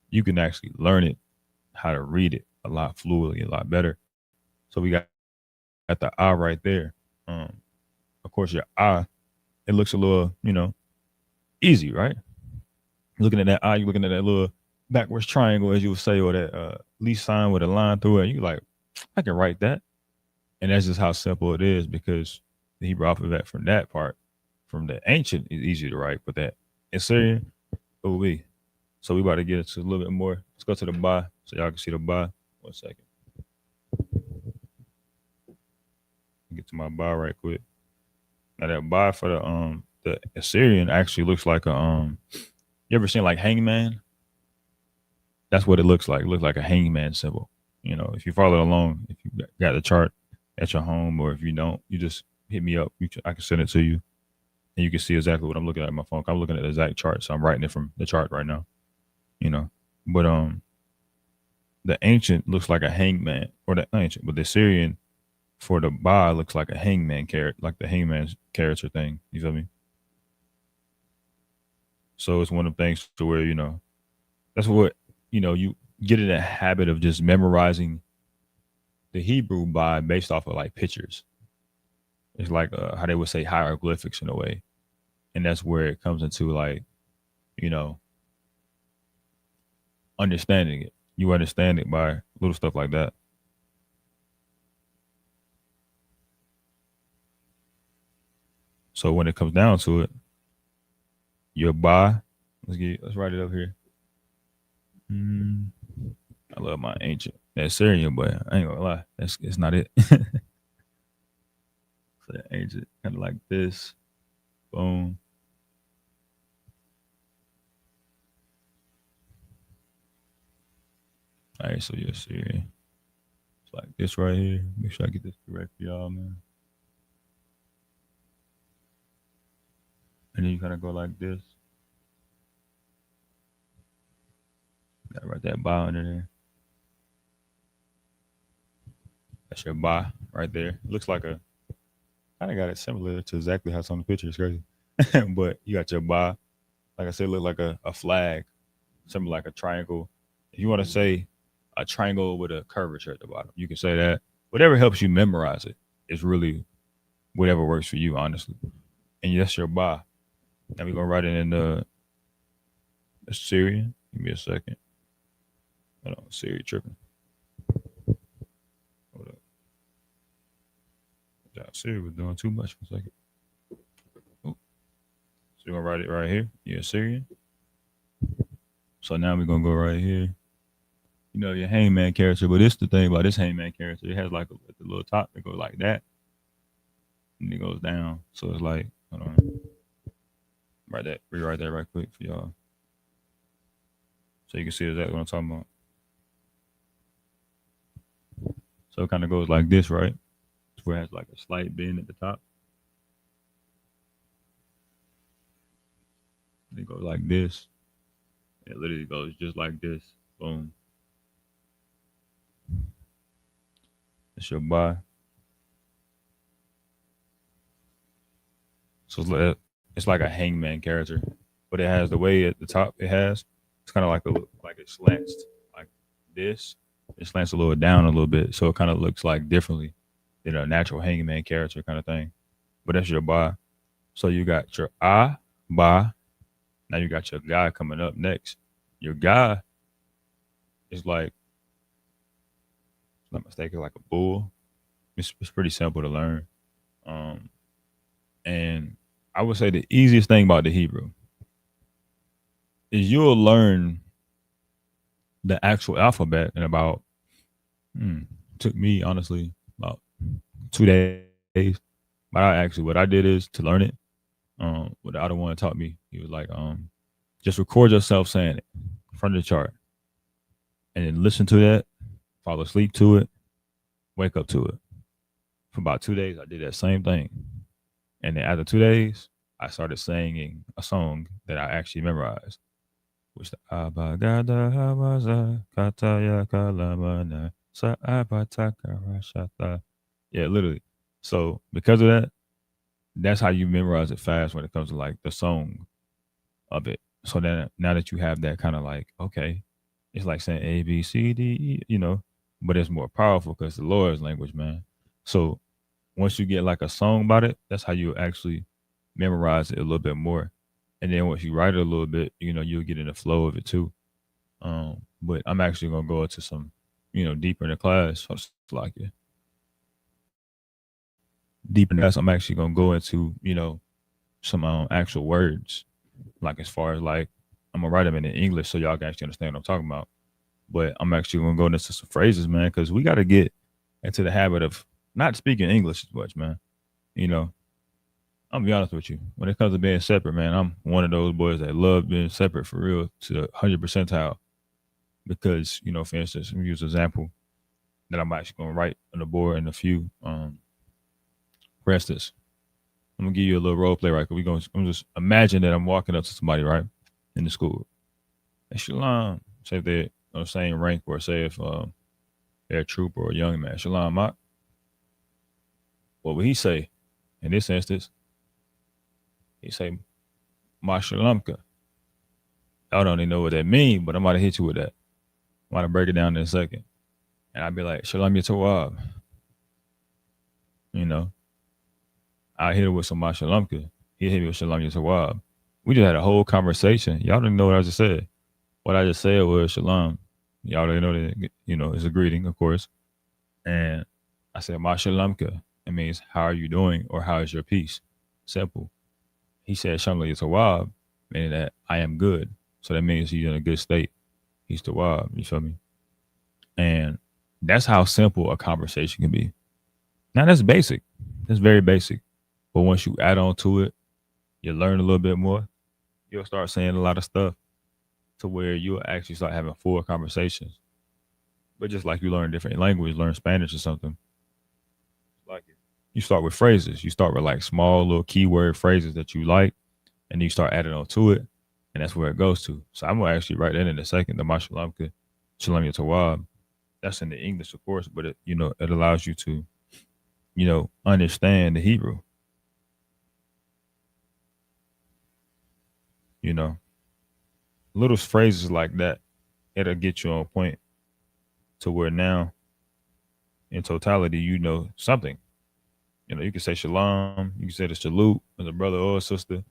you can actually learn it, how to read it a lot fluidly, a lot better. So we got at the I right there. Of course, your I, it looks a little, easy, right? Looking at that I, you're looking at that little backwards triangle, as you would say, or that least sign with a line through it. You like, I can write that. And that's just how simple it is because the Hebrew alphabet from that part, from the ancient, is easy to write, but that Assyrian, it will be. So we about to get into a little bit more. Let's go to the ba so y'all can see the ba 1 second. Get to my bar right quick. Now that bar for the Assyrian actually looks like a you ever seen like hangman? That's what it looks like. It looks like a hangman symbol. You know, if you follow along, if you got the chart at your home, or if you don't, you just hit me up. I can send it to you, and you can see exactly what I'm looking at my phone. I'm looking at the exact chart, so I'm writing it from the chart right now. You know, but the ancient looks like a hangman, or the ancient, but the Syrian for the Ba looks like a hangman character, like the hangman's character thing. You feel me? So it's one of the things to where that's what you get in a habit of just memorizing the Hebrew by based off of like pictures. It's like how they would say hieroglyphics in a way, and that's where it comes into like you know understanding it. You understand it by little stuff like that. So when it comes down to it, your Ba, let's write it up here. Mm, I love my ancient. That Syrian, but I ain't gonna lie, it's not it. So that ancient, kind of like this. Boom. All right, so you're Syrian. It's like this right here. Make sure I get this correct for y'all, man. And then you kind of go like this. Gotta write that Ba under there. That's your Ba right there. It looks like a kind of got it similar to exactly how it's on the picture. It's crazy. But you got your Ba. Like I said, look like a flag, something like a triangle. If you want to say a triangle with a curvature at the bottom, you can say that. Whatever helps you memorize it is really whatever works for you, honestly. And that's your Ba. Now we're gonna write it in the Syrian. Give me a second. Hold on, Syrian tripping. Hold up. Syria was doing too much for a second. Oh. So we're gonna write it right here. Yeah, Syrian. So now we're gonna go right here. You know your hangman character, but it's the thing about this hangman character. It has like at the little top, it goes like that, and it goes down. So it's like, hold on, rewrite that right quick for y'all, so you can see exactly what I'm talking about. So it kind of goes like this, right? Where it has like a slight bend at the top. And it goes like this. It literally goes just like this. Boom. It's your Ba. So it's like a hangman character, but it has the way at the top. It's kind of like it slants like this. It slants a little down a little bit, so it kind of looks like differently than a natural hangman character kind of thing. But that's your Ba. So you got your Ba. Now you got your guy coming up next. Your guy is like, if I'm not mistaken, like a bull. It's pretty simple to learn. Um, and I would say the easiest thing about the Hebrew is you'll learn the actual alphabet in about, took me honestly about 2 days. But what I did is to learn it. What the other one taught me, he was like, just record yourself saying it in front of the chart, and then listen to that, fall asleep to it, wake up to it. For about 2 days, I did that same thing, and then after 2 days, I started singing a song that I actually memorized, which the Abagada Hawaza Kataya Kalamana Sa'abataka Rashata. Yeah, literally. So because of that, that's how you memorize it fast when it comes to like the song of it. So then now that you have that kind of like, okay, it's like saying A, B, C, D, E, but it's more powerful because it's the Lord's language, man. So once you get like a song about it, that's how you actually memorize it a little bit more. And then once you write it a little bit, you'll get in the flow of it too. But I'm actually gonna go into some, deeper in the class. Like it. Deep in that, I'm actually gonna go into, some actual words. Like as far as like I'm gonna write them in English so y'all can actually understand what I'm talking about. But I'm actually gonna go into some phrases, man, because we got to get into the habit of not speaking English as much, man. You know, I'm gonna be honest with you. When it comes to being separate, man, I'm one of those boys that love being separate for real to the 100 percentile. Because for instance, let me use an example that I'm actually gonna write on the board in a few. For instance, I'm gonna give you a little role play, right? Cause I'm just imagine that I'm walking up to somebody, right, in the school. Hey, Shalom. Say if they're on the same rank, or say if they're a trooper or a young man. Shalom, Mak. What would he say in this instance? He say, Ma Shalamka. I don't even know what that means, but I'm about to hit you with that. I'm about to break it down in a second. And I'd be like, Shalom Yatawab. You know, I hit it with some Ma Shalamka. He hit me with Shalom Yatawab. We just had a whole conversation. Y'all didn't know what I just said. What I just said was Shalom. Y'all already know that, it's a greeting, of course. And I said, Ma Shalamka. It means, how are you doing? Or how is your peace? Simple. He said, Shalom Yatawab, meaning that I am good. So that means he's in a good state. He's Tawab. You feel me? And that's how simple a conversation can be. Now, that's basic. That's very basic. But once you add on to it, you learn a little bit more, you'll start saying a lot of stuff to where you'll actually start having full conversations. But just like you learn different language, learn Spanish or something, like it. You start with phrases. You start with like small little keyword phrases that you like, and then you start adding on to it, and that's where it goes to. So I'm gonna actually write that in a second. The Mashalamka, Shalom Tawab. That's in the English, of course, but it allows you to, understand the Hebrew. You know, little phrases like that, it'll get you on point to where now, in totality, you know something. You can say shalom, you can say the salute as a brother or a sister,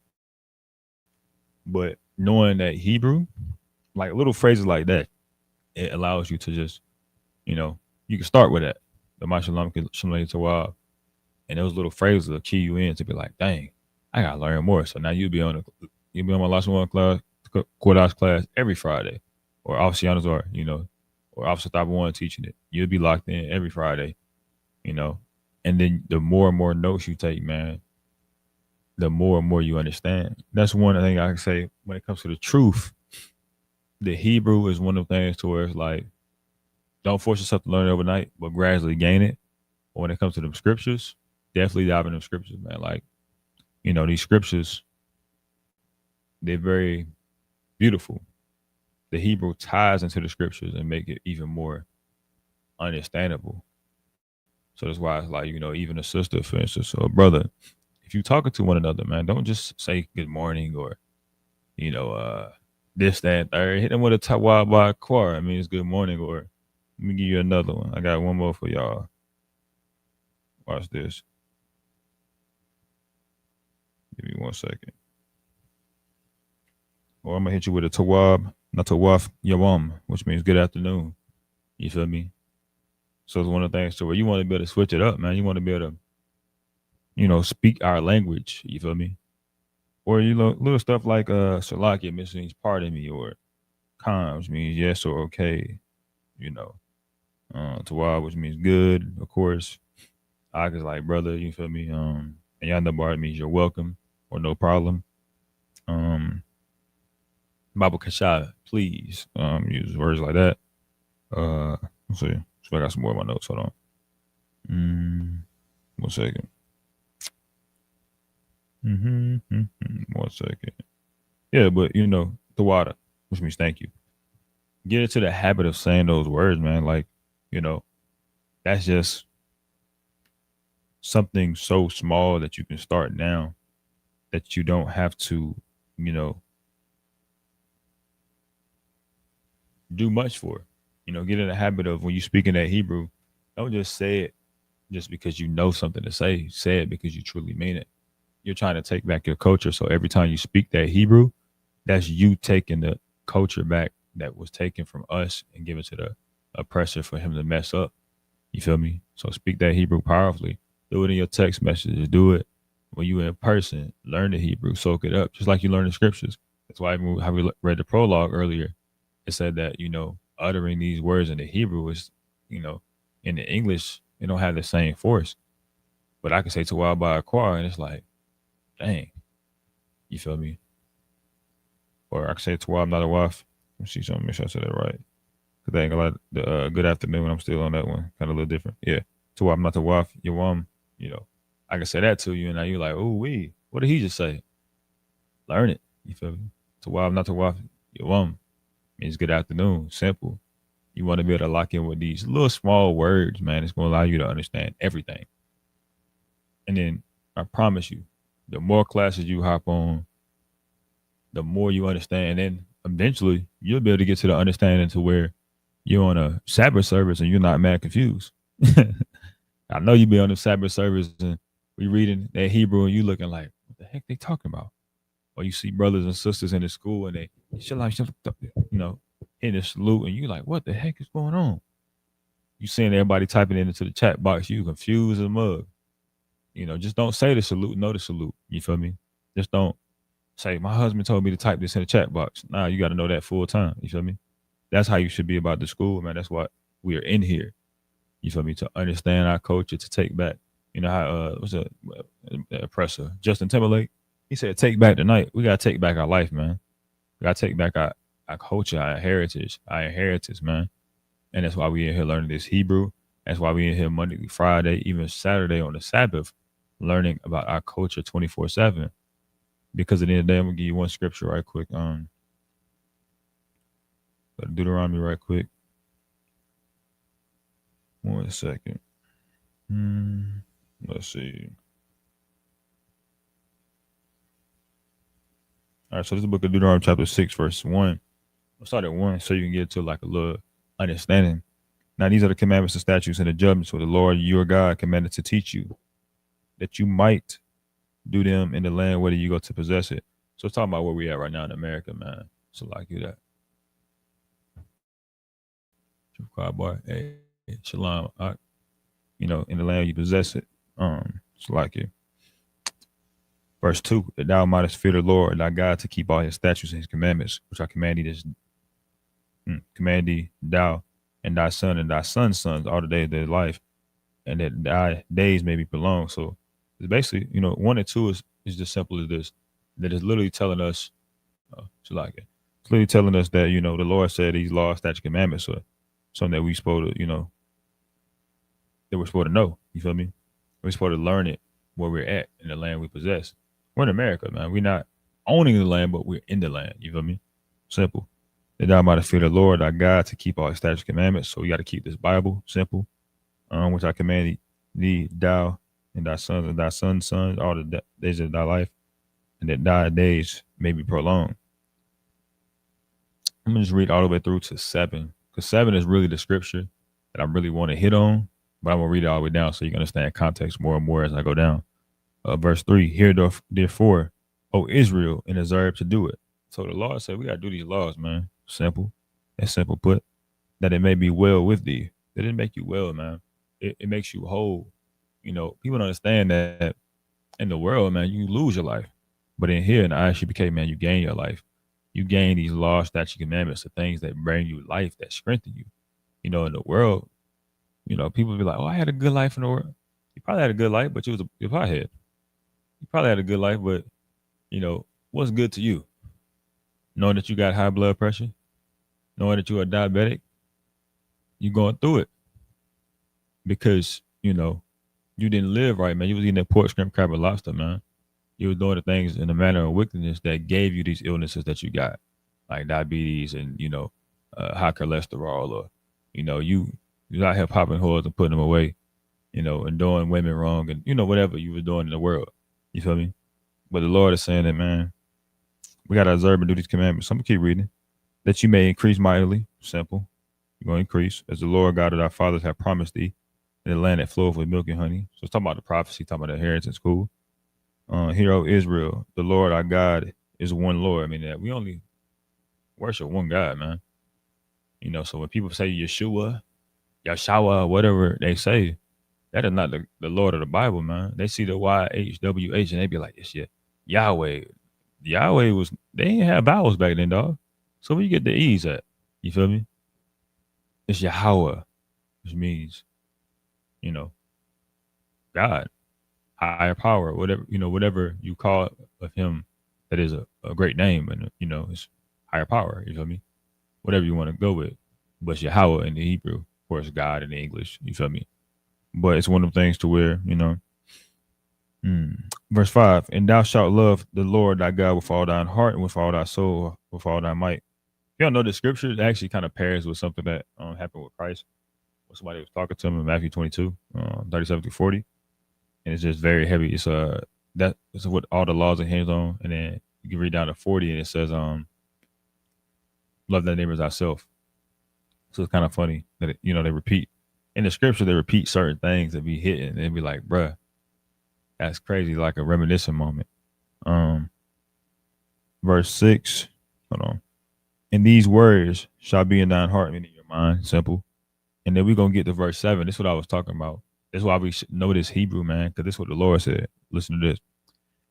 but knowing that Hebrew, like little phrases like that, it allows you to just, you can start with that. The Mashalam Shalom Tawab. And those little phrases will key you in to be like, dang, I gotta learn more. So now you'll be on my Lashawan class, Qadash class every Friday, or Officer Yanazar, or Officer Thaba One teaching it. You'll be locked in every Friday, and then the more and more notes you take, man, the more and more you understand. That's one thing I can say when it comes to the truth. The Hebrew is one of the things to where it's like, don't force yourself to learn it overnight, but gradually gain it. But when it comes to them scriptures, definitely dive in them scriptures, man. Like, these scriptures, they're very beautiful. The Hebrew ties into the scriptures and make it even more understandable. So that's why it's like, even a sister, for instance, or a brother, if you're talking to one another, man, don't just say good morning or, this, that, and third. Hit them with a tawab by quar. I mean, it's good morning. Or let me give you another one. I got one more for y'all. Watch this. Give me 1 second. Or I'm gonna hit you with a tawab, not tawaf yawam, which means good afternoon. You feel me? So it's one of the things to where you want to be able to switch it up, man. You want to be able to, speak our language. You feel me? Or little stuff like Salakia, which means pardon me, or Khan, means yes or okay. Tawab, which means good, of course. Ak is like brother, you feel me? And Yandabar means you're welcome or no problem. Babu Kasha, please. Use words like that. Let's see. So I got some more of my notes. Hold on. 1 second. 1 second. Yeah, but the water, which means thank you. Get into the habit of saying those words, man. Like, that's just something so small that you can start now, that you don't have to, do much for. Get in the habit of when you speak in that Hebrew, don't just say it just because you know something to say. Say it because you truly mean it. You're trying to take back your culture. So every time you speak that Hebrew, that's you taking the culture back that was taken from us and given to the oppressor for him to mess up. You feel me? So speak that Hebrew powerfully. Do it in your text messages. Do it when you in person. Learn the Hebrew. Soak it up, just like you learn the scriptures. That's why how we read the prologue earlier. It said that uttering these words in the Hebrew is, you know, in the English, it don't have the same force. But I can say to wild by a choir, and it's like, dang, you feel me? Or I can say to wild, I'm not a wife. Let me see something, make sure I said that right. Cause I ain't gonna lie, the good afternoon, I'm still on that one, kind of a little different. Yeah, to wild, I'm not the wife, your mom, you know. I can say that to you, and now you're like, oh, what did he just say? Learn it, you feel me? To wild, I'm not the wife, your mom means good afternoon, simple. You want to be able to lock in with these little small words, man. It's going to allow you to understand everything. And then I promise you, the more classes you hop on, the more you understand. And then eventually you'll be able to get to the understanding to where you're on a Sabbath service and you're not mad confused. I know you be on the Sabbath service and we reading that Hebrew and you looking like, what the heck they talking about? Or you see brothers and sisters in the school and they you know, hitting a salute and you like, what the heck is going on? You seeing everybody typing it into the chat box, you confused as a mug. You know, just don't say the salute, know the salute. You feel me? Just don't say, my husband told me to type this in the chat box. Nah, you got to know that full time. You feel me? That's how you should be about the school, man. That's why we are in here. You feel me? To understand our culture, to take back. You know how what's the oppressor Justin Timberlake? He said, "Take back the night." We gotta take back our life, man. We gotta take back our culture, our heritage, man. And that's why we in here learning this Hebrew. That's why we in here Monday through Friday, even Saturday on the Sabbath, learning about our culture 24/7. Because at the end of the day, I'm gonna give you one scripture right quick. Deuteronomy right quick. 1 second. Let's see. All right, so this is the book of Deuteronomy chapter 6, verse 1. We'll start at 1 so you can get to like a little understanding. Now, these are the commandments, the statutes, and the judgments which the Lord your God commanded to teach you, that you might do them in the land whether you go to possess it. So it's talking about where we at right now in America, man. So like you that. Boy, hey, shalom. You know, in the land you possess it. It's like it. Verse 2, that thou mightest fear the Lord thy God to keep all his statutes and his commandments, which I command thee thou and thy son and thy son's sons all the days of their life, and that thy days may be prolonged. So it's basically, you know, 1 and 2 is just simple as this. That is literally telling us, it's literally telling us that, you know, the Lord said these laws, statutes, commandments are something that we supposed to, you know, that we're supposed to know. You feel me? We're supposed to learn it where we're at in the land we possess. We're in America, man. We're not owning the land, but we're in the land. You feel me? Simple. That thou might fear the Lord thy God to keep all his statutes and commandments. So we got to keep this Bible simple, which I command thee, thou and thy sons and thy sons' sons, all the days of thy life, and that thy days may be prolonged. I'm gonna just read all the way through to 7, because 7 is really the scripture that I really want to hit on, but I'm gonna read it all the way down so you can understand context more and more as I go down. Verse 3, hear therefore, O Israel, and observe to do it. So the Lord said we gotta do these laws, man. Simple. That's simple put. That it may be well with thee. That it make you well, man. It makes you whole. You know, people don't understand that in the world, man, you lose your life. But in here in the ISUPK, man, you gain your life. You gain these laws, statutes, commandments, the things that bring you life, that strengthen you. You know, in the world, you know, people be like, oh, I had a good life in the world. You probably had a good life, but you was a pothead. You probably had a good life, but, you know, what's good to you? Knowing that you got high blood pressure, knowing that you're a diabetic, you going through it because, you know, you didn't live right, man. You was eating that pork, shrimp, crab, and lobster, man. You was doing the things in a manner of wickedness that gave you these illnesses that you got, like diabetes and, you know, high cholesterol, or, you know, you out here popping whores and putting them away, you know, and doing women wrong and, you know, whatever you was doing in the world. You feel me? But the Lord is saying that, man, we got to observe and do these commandments. So I'm going to keep reading. That you may increase mightily. Simple. You're going to increase as the Lord God of our fathers have promised thee in the land that floweth with milk and honey. So it's talking about the prophecy, talking about the inheritance. Cool. Hear, O Israel, the Lord our God is one Lord. I mean, that we only worship one God, man. You know, so when people say Yeshua, whatever they say, that is not the Lord of the Bible, man. They see the YHWH and they be like, it's Yahweh. Yahweh they didn't have vowels back then, dog. So where you get the E's at? You feel me? It's Yahweh, which means, you know, God, higher power, whatever, whatever you call of him that is a great name, and it's higher power, you feel me? Whatever you want to go with. But it's Yahweh in the Hebrew, of course God in the English, you feel me? But it's one of them things to where, verse 5, and thou shalt love the Lord thy God with all thine heart and with all thy soul, with all thy might. Y'all know the scripture actually kind of pairs with something that happened with Christ. When somebody was talking to him in Matthew 22, 37 through 40. And it's just very heavy. It's that is what all the laws are hinged on. And then you can read down to 40 and it says, love thy neighbor as thyself. So it's kind of funny that they repeat in the scripture, they repeat certain things that be hitting and be like, bruh, that's crazy, like a reminiscent moment. Um, verse 6, hold on. And these words shall be in thine heart, meaning your mind, simple. And then we're gonna get to verse 7. This is what I was talking about. That's why we should know this Hebrew, man, because this is what the Lord said. Listen to this.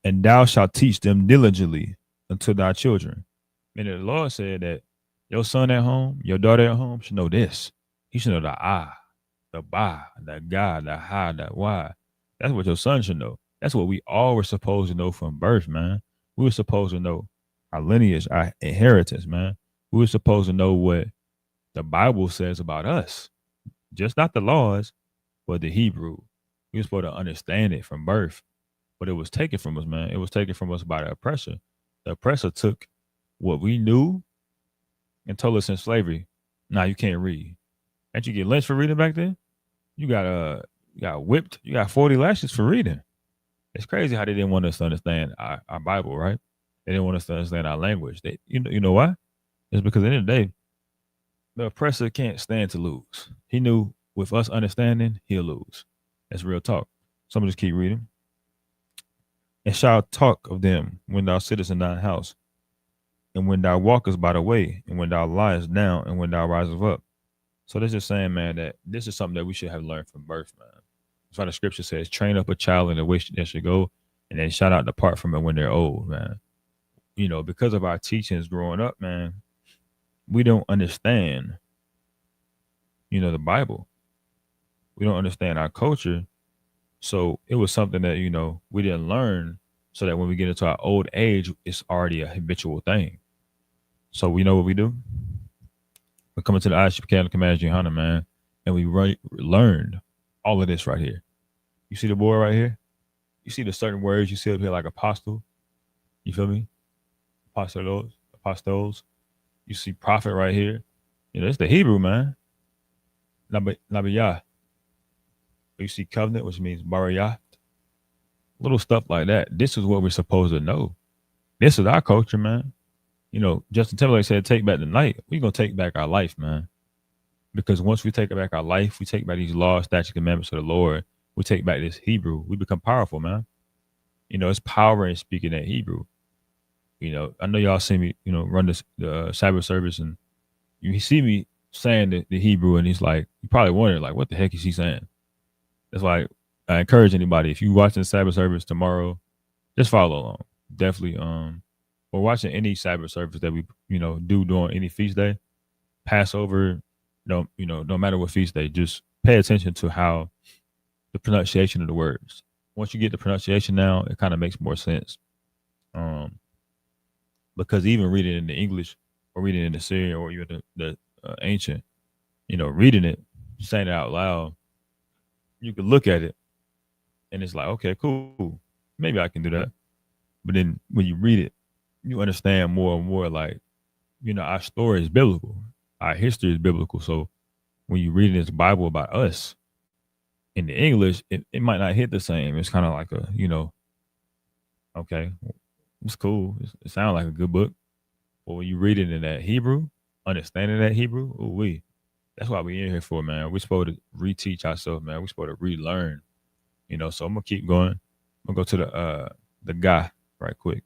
And thou shalt teach them diligently unto thy children. Meaning the Lord said that your son at home, your daughter at home should know this. He should know the ah, the ba, the ga, the ha, the why. That's what your son should know. That's what we all were supposed to know from birth, man. We were supposed to know our lineage, our inheritance, man. We were supposed to know what the Bible says about us. Just not the laws, but the Hebrew. We were supposed to understand it from birth. But it was taken from us, man. It was taken from us by the oppressor. The oppressor took what we knew and told us in slavery, nah, you can't read. Didn't you get lynched for reading back then? You got whipped. You got 40 lashes for reading. It's crazy how they didn't want us to understand our Bible, right? They didn't want us to understand our language. You know why? It's because at the end of the day, the oppressor can't stand to lose. He knew with us understanding, he'll lose. That's real talk. So I'm gonna just keep reading. And shall talk of them when thou sittest in thine house, and when thou walkest by the way, and when thou liest down, and when thou risest up. So this is saying, man, that this is something that we should have learned from birth, man. That's why the scripture says, train up a child in the way they should go, and then shout out depart from it when they're old, man. Because of our teachings growing up, man, we don't understand, the Bible. We don't understand our culture. So it was something that, we didn't learn so that when we get into our old age, it's already a habitual thing. So we know what we do. We're coming to the Isupk Commander Johanna, man, and we learned all of this right here. You see the board right here? You see the certain words you see up here like apostle. You feel me? Apostolos. You see prophet right here. It's the Hebrew, man. Nabiyah. You see covenant, which means barayah. Little stuff like that. This is what we're supposed to know. This is our culture, man. Justin Timberlake said, take back the night. We're going to take back our life, man. Because once we take back our life, we take back these laws, statutes, commandments of the Lord. We take back this Hebrew. We become powerful, man. It's power in speaking that Hebrew. I know y'all see me, run this Sabbath service, and you see me saying the Hebrew, and he's like, you probably wondering, like, what the heck is he saying? That's why I encourage anybody, if you watching the Sabbath service tomorrow, just follow along. Definitely, or watching any Sabbath service that we, do during any feast day, Passover, no matter what feast day, just pay attention to how the pronunciation of the words. Once you get the pronunciation down, it kind of makes more sense. Because even reading in the English or reading in the Syrian or even the ancient, reading it, saying it out loud, you could look at it and it's like, okay, cool. Maybe I can do that. But then when you read it, you understand more and more like, our story is biblical. Our history is biblical. So when you read this Bible about us in the English, it might not hit the same. It's kind of like okay, it's cool. It sounds like a good book. But when you read it in that Hebrew, understanding that Hebrew, that's why we in here for, man. We're supposed to reteach ourselves, man. We're supposed to relearn, So I'm gonna keep going. I'm gonna go to the guy right quick.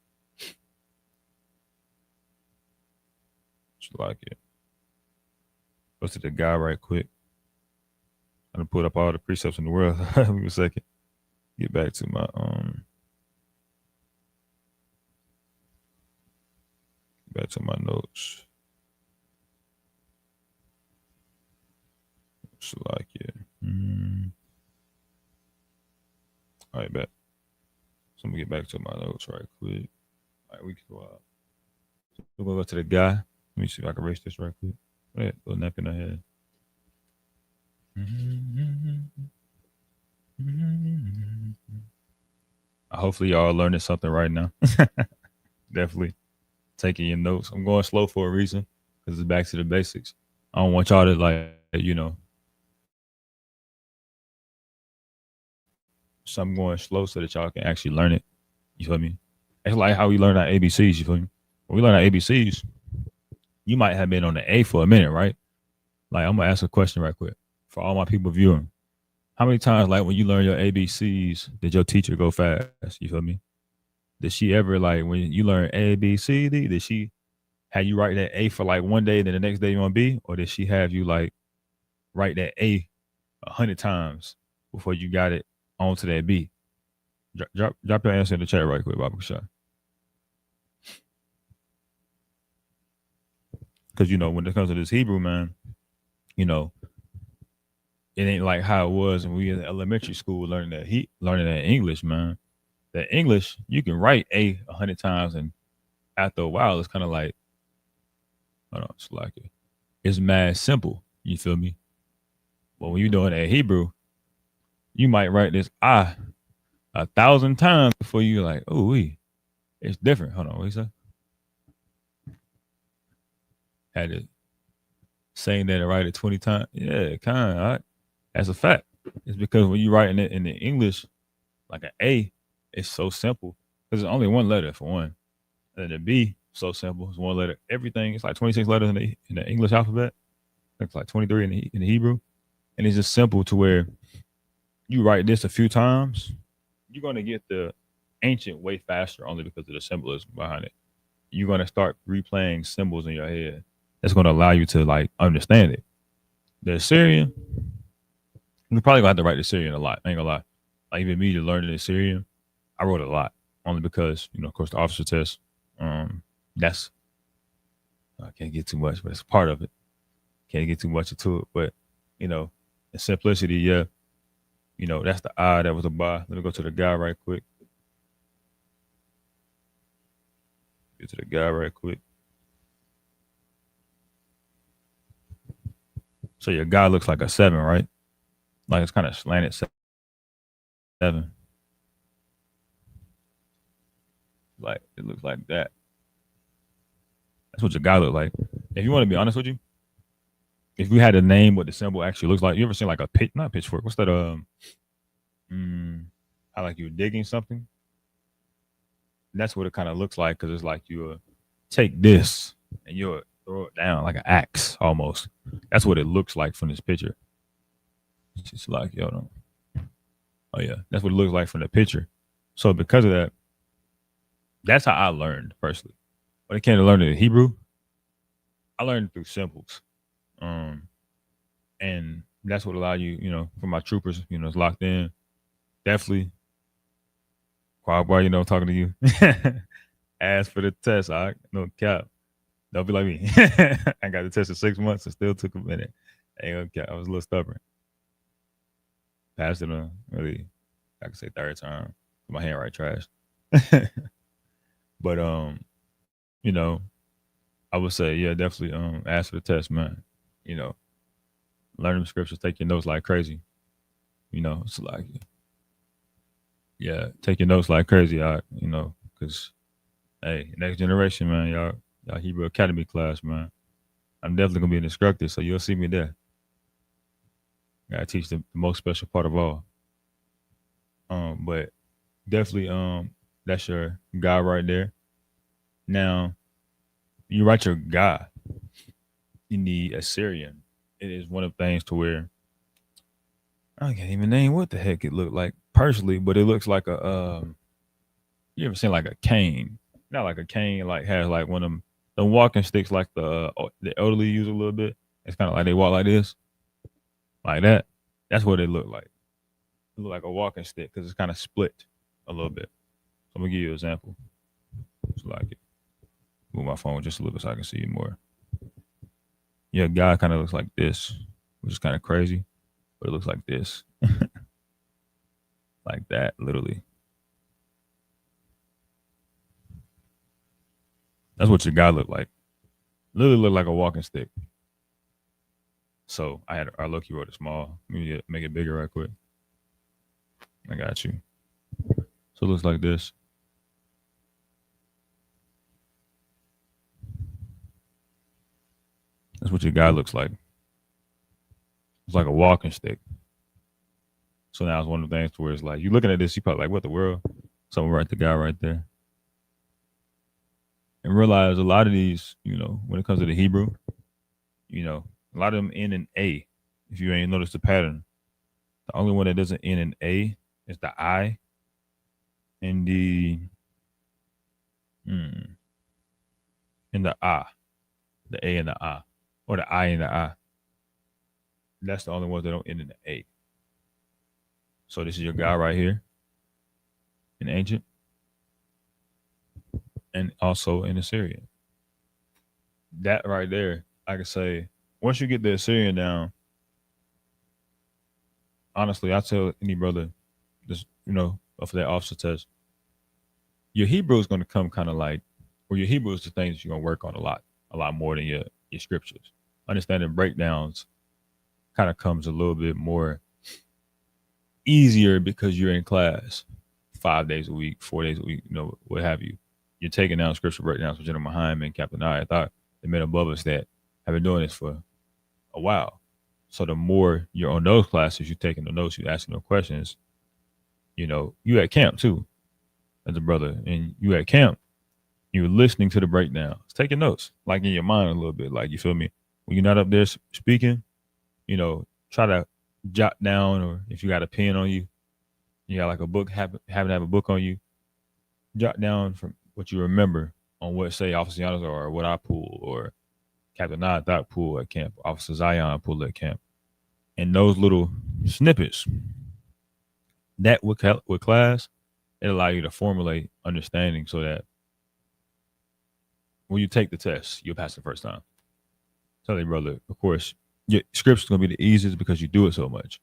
Just like it. Go to the guy right quick. I'm gonna put up all the precepts in the world. Give me a second. Get back to my notes. So like yeah. All right, bet. So I'm gonna get back to my notes right quick. All right, we can go out. So we're gonna go to the guy. Let me see if I can erase this right quick. Wait, little nap in the head. Hopefully y'all are learning something right now. Definitely taking your notes. I'm going slow for a reason because it's back to the basics. I don't want y'all to so I'm going slow so that y'all can actually learn it. You feel me? It's like how we learn our ABCs. You feel me? When we learn our ABCs, you might have been on the A for a minute, right? Like I'm gonna ask a question right quick for all my people viewing. How many times, like when you learn your ABCs, did your teacher go fast? You feel me? Did she ever like when you learn A B C D? Did she have you write that A for like one day, then the next day you on B, or did she have you like write that A 100 times before you got it onto that B? Drop your answer in the chat right quick, Baba Shah. Because when it comes to this Hebrew, man, you know it ain't like how it was when we in elementary school learning that English, man. That English you can write A 100 times, and after a while, it's kind of like, hold on, it's like it's mad simple. You feel me? But when you're doing that Hebrew, you might write this 1,000 times before you're like, oh, it's different. Hold on, what you say? Had to saying that and write it 20 times. Yeah, kind of. All right. That's a fact. It's because when you're writing it in the English, like an A, it's so simple because it's only one letter for one. And the B, so simple. It's one letter. Everything, it's like 26 letters in the English alphabet. It's like 23 in the Hebrew. And it's just simple to where you write this a few times, you're going to get the ancient way faster only because of the symbolism behind it. You're going to start replaying symbols in your head. That's going to allow you to like understand it. The Assyrian, you're probably going to have to write the Assyrian a lot. I ain't going to lie. Like even me to learn the Assyrian, I wrote a lot only because, of course, the officer test, that's, I can't get too much, but it's part of it. Can't get too much into it. But, in simplicity, yeah, that's the I that was a by. Let me go to the guy right quick. Get to the guy right quick. So your guy looks like a 7, right? Like it's kind of slanted 7. Like it looks like that. That's what your guy look like. If you want to be honest with you, if you had to name what the symbol actually looks like, you ever seen like a not pitchfork? What's that? How like you're digging something. That's what it kind of looks like because it's like you take this and you'll throw it down like an axe almost. That's what it looks like from this picture. It's just like oh yeah, that's what it looks like from the picture. So because of that, that's how I learned personally. When it came to learning the Hebrew, I learned through symbols. And that's what allowed you, for my troopers, it's locked in. Definitely, quiet boy, talking to you. Ask for the test, all right? No cap. Don't be like me. I got the test in 6 months. It still took a minute. Ain't gonna cap. I was a little stubborn. Passed it on really, I could say third time. My handwriting trash. But I would say, yeah, definitely ask for the test, man. Learn them scriptures, take your notes like crazy. It's like yeah, take your notes like crazy, all right, because hey, next generation, man, y'all Hebrew Academy class, man. I'm definitely gonna be an instructor, so you'll see me there. Gotta teach the most special part of all. But definitely, that's your guy right there. Now, you write your guy in the Assyrian. It is one of the things to where I can't even name what the heck it looked like personally, but it looks like a you ever seen like a cane? Not like a cane, like has like one of them the walking sticks like the elderly use a little bit. It's kind of like they walk like this, like that. That's what it looked like. It looked like a walking stick because it's kind of split a little bit. So I'm gonna give you an example. It's like it. Move my phone just a little bit so I can see you more. Yeah, guy kind of looks like this. which is kind of crazy, but it looks like this, like that, literally. That's what your guy looked like. Literally looked like a walking stick. So I look, you wrote it small. Let me make it bigger right quick. I got you. So it looks like this. That's what your guy looks like. It's like a walking stick. So now it's one of the things where it's like you looking at this, you probably like, what the world? Someone write the guy right there. And realize a lot of these, when it comes to the Hebrew, a lot of them end in A. If you ain't noticed the pattern, the only one that doesn't end in A is the I and the in the A, the A and the I, or the I and the I. That's the only ones that don't end in the A. So this is your guy right here in ancient and also in Assyrian. That right there, I could say, once you get the Assyrian down, honestly, I tell any brother, just for that officer test, your Hebrew is going to come kind of like, your Hebrew is the things you're going to work on a lot more than your scriptures. Understanding breakdowns kind of comes a little bit more easier because you're in class 5 days a week, 4 days a week, what have you. You're taking down scripture breakdowns with General Mahim and Captain I thought the men above us that have been doing this for a while. So the more you're on those classes, you're taking the notes, you're asking the questions. You at camp too, as a brother, and you at camp, you're listening to the breakdowns, taking notes, like in your mind a little bit, like you feel me. When you're not up there speaking, try to jot down, or if you got a pen on you, you got like a book, have a book on you, jot down from what you remember on what say Officer Giannis or what I pull, or Captain I thought pull at camp, Officer Zion pull at camp, and those little snippets that with class, it allow you to formulate understanding so that when you take the test, you'll pass the first time. Tell your brother, of course, your scripture is gonna be the easiest because you do it so much.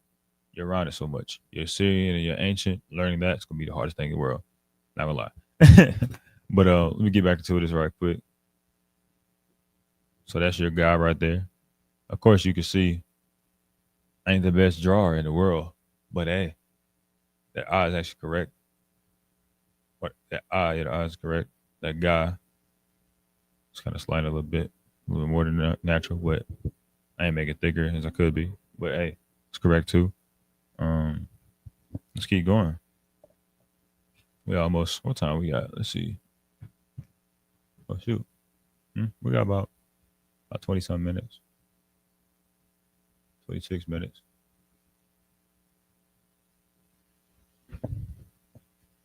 You're around it so much. You're Syrian and you're ancient. Learning that's gonna be the hardest thing in the world. Not gonna lie. But let me get back to this right quick. So that's your guy right there. Of course, you can see I ain't the best drawer in the world, but hey, that eye is actually correct. What that eye, the eye is correct. That guy is kind of sliding a little bit more than natural, but I ain't make it thicker as I could be. But hey, it's correct too. Let's keep going. We almost, what time we got? Let's see. Oh shoot, we got about 20 some minutes, 26 minutes.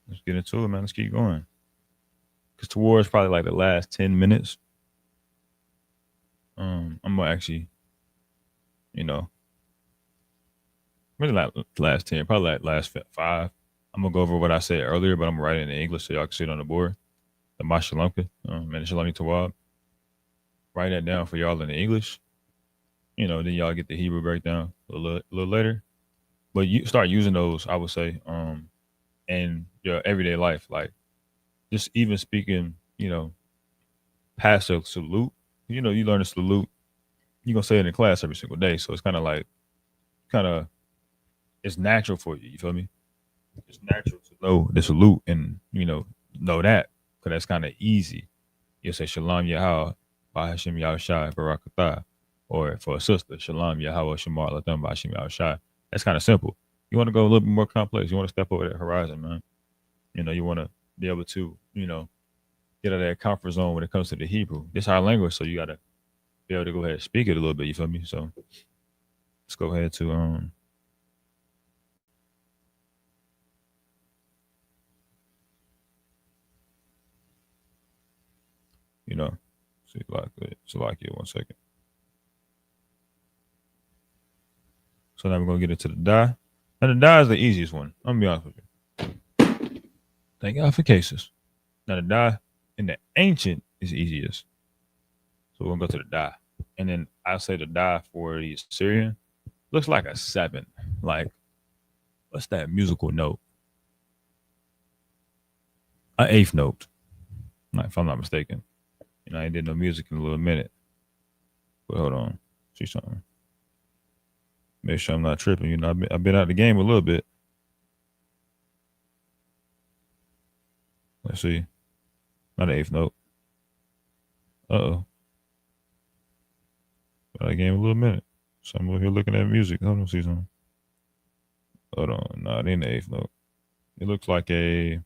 Let's get into it, man. Let's keep going. Because towards probably like the last 10 minutes, I'm gonna actually, really like last 10, probably like last 5. I'm gonna go over what I said earlier, but I'm gonna write it in English so y'all can see it on the board. The Mashalamka, and the Shalani Tawab. Write that down for y'all in the English. Then y'all get the Hebrew breakdown a little later. But you start using those, I would say, in your everyday life, like just even speaking, past a salute. You learn a salute. You're gonna say it in class every single day, so it's kind of like, it's natural for you. You feel me? It's natural to know the salute and know that because that's kind of easy. You'll say Shalom Yahweh, Bahashim Yahushai, Barakatah. Or for a sister, Shalom Yahweh Shamar Latham Bahashim Yahushai. That's kind of simple. You want to go a little bit more complex. You want to step over that horizon, man. You want to be able to, get out of that comfort zone when it comes to the Hebrew. This is our language, so you got to be able to go ahead and speak it a little bit. You feel me? So let's go ahead to see Slovakia 1 second. So now we're gonna get into the die. And the die is the easiest one. I'm gonna be honest with you. Thank God for cases. Now the die in the ancient is easiest. So we're gonna go to the die. And then I say the die for the Assyrian Looks like a 7. Like, what's that musical note? An eighth note. Like, if I'm not mistaken. I ain't did no music in a little minute. But hold on. See something. Make sure I'm not tripping. I've been out the game a little bit. Let's see. Not an eighth note. Uh-oh. Been out the game a little minute. So I'm over here looking at music. Hold on, see something. Hold on. No, it ain't the eighth note. It looks like a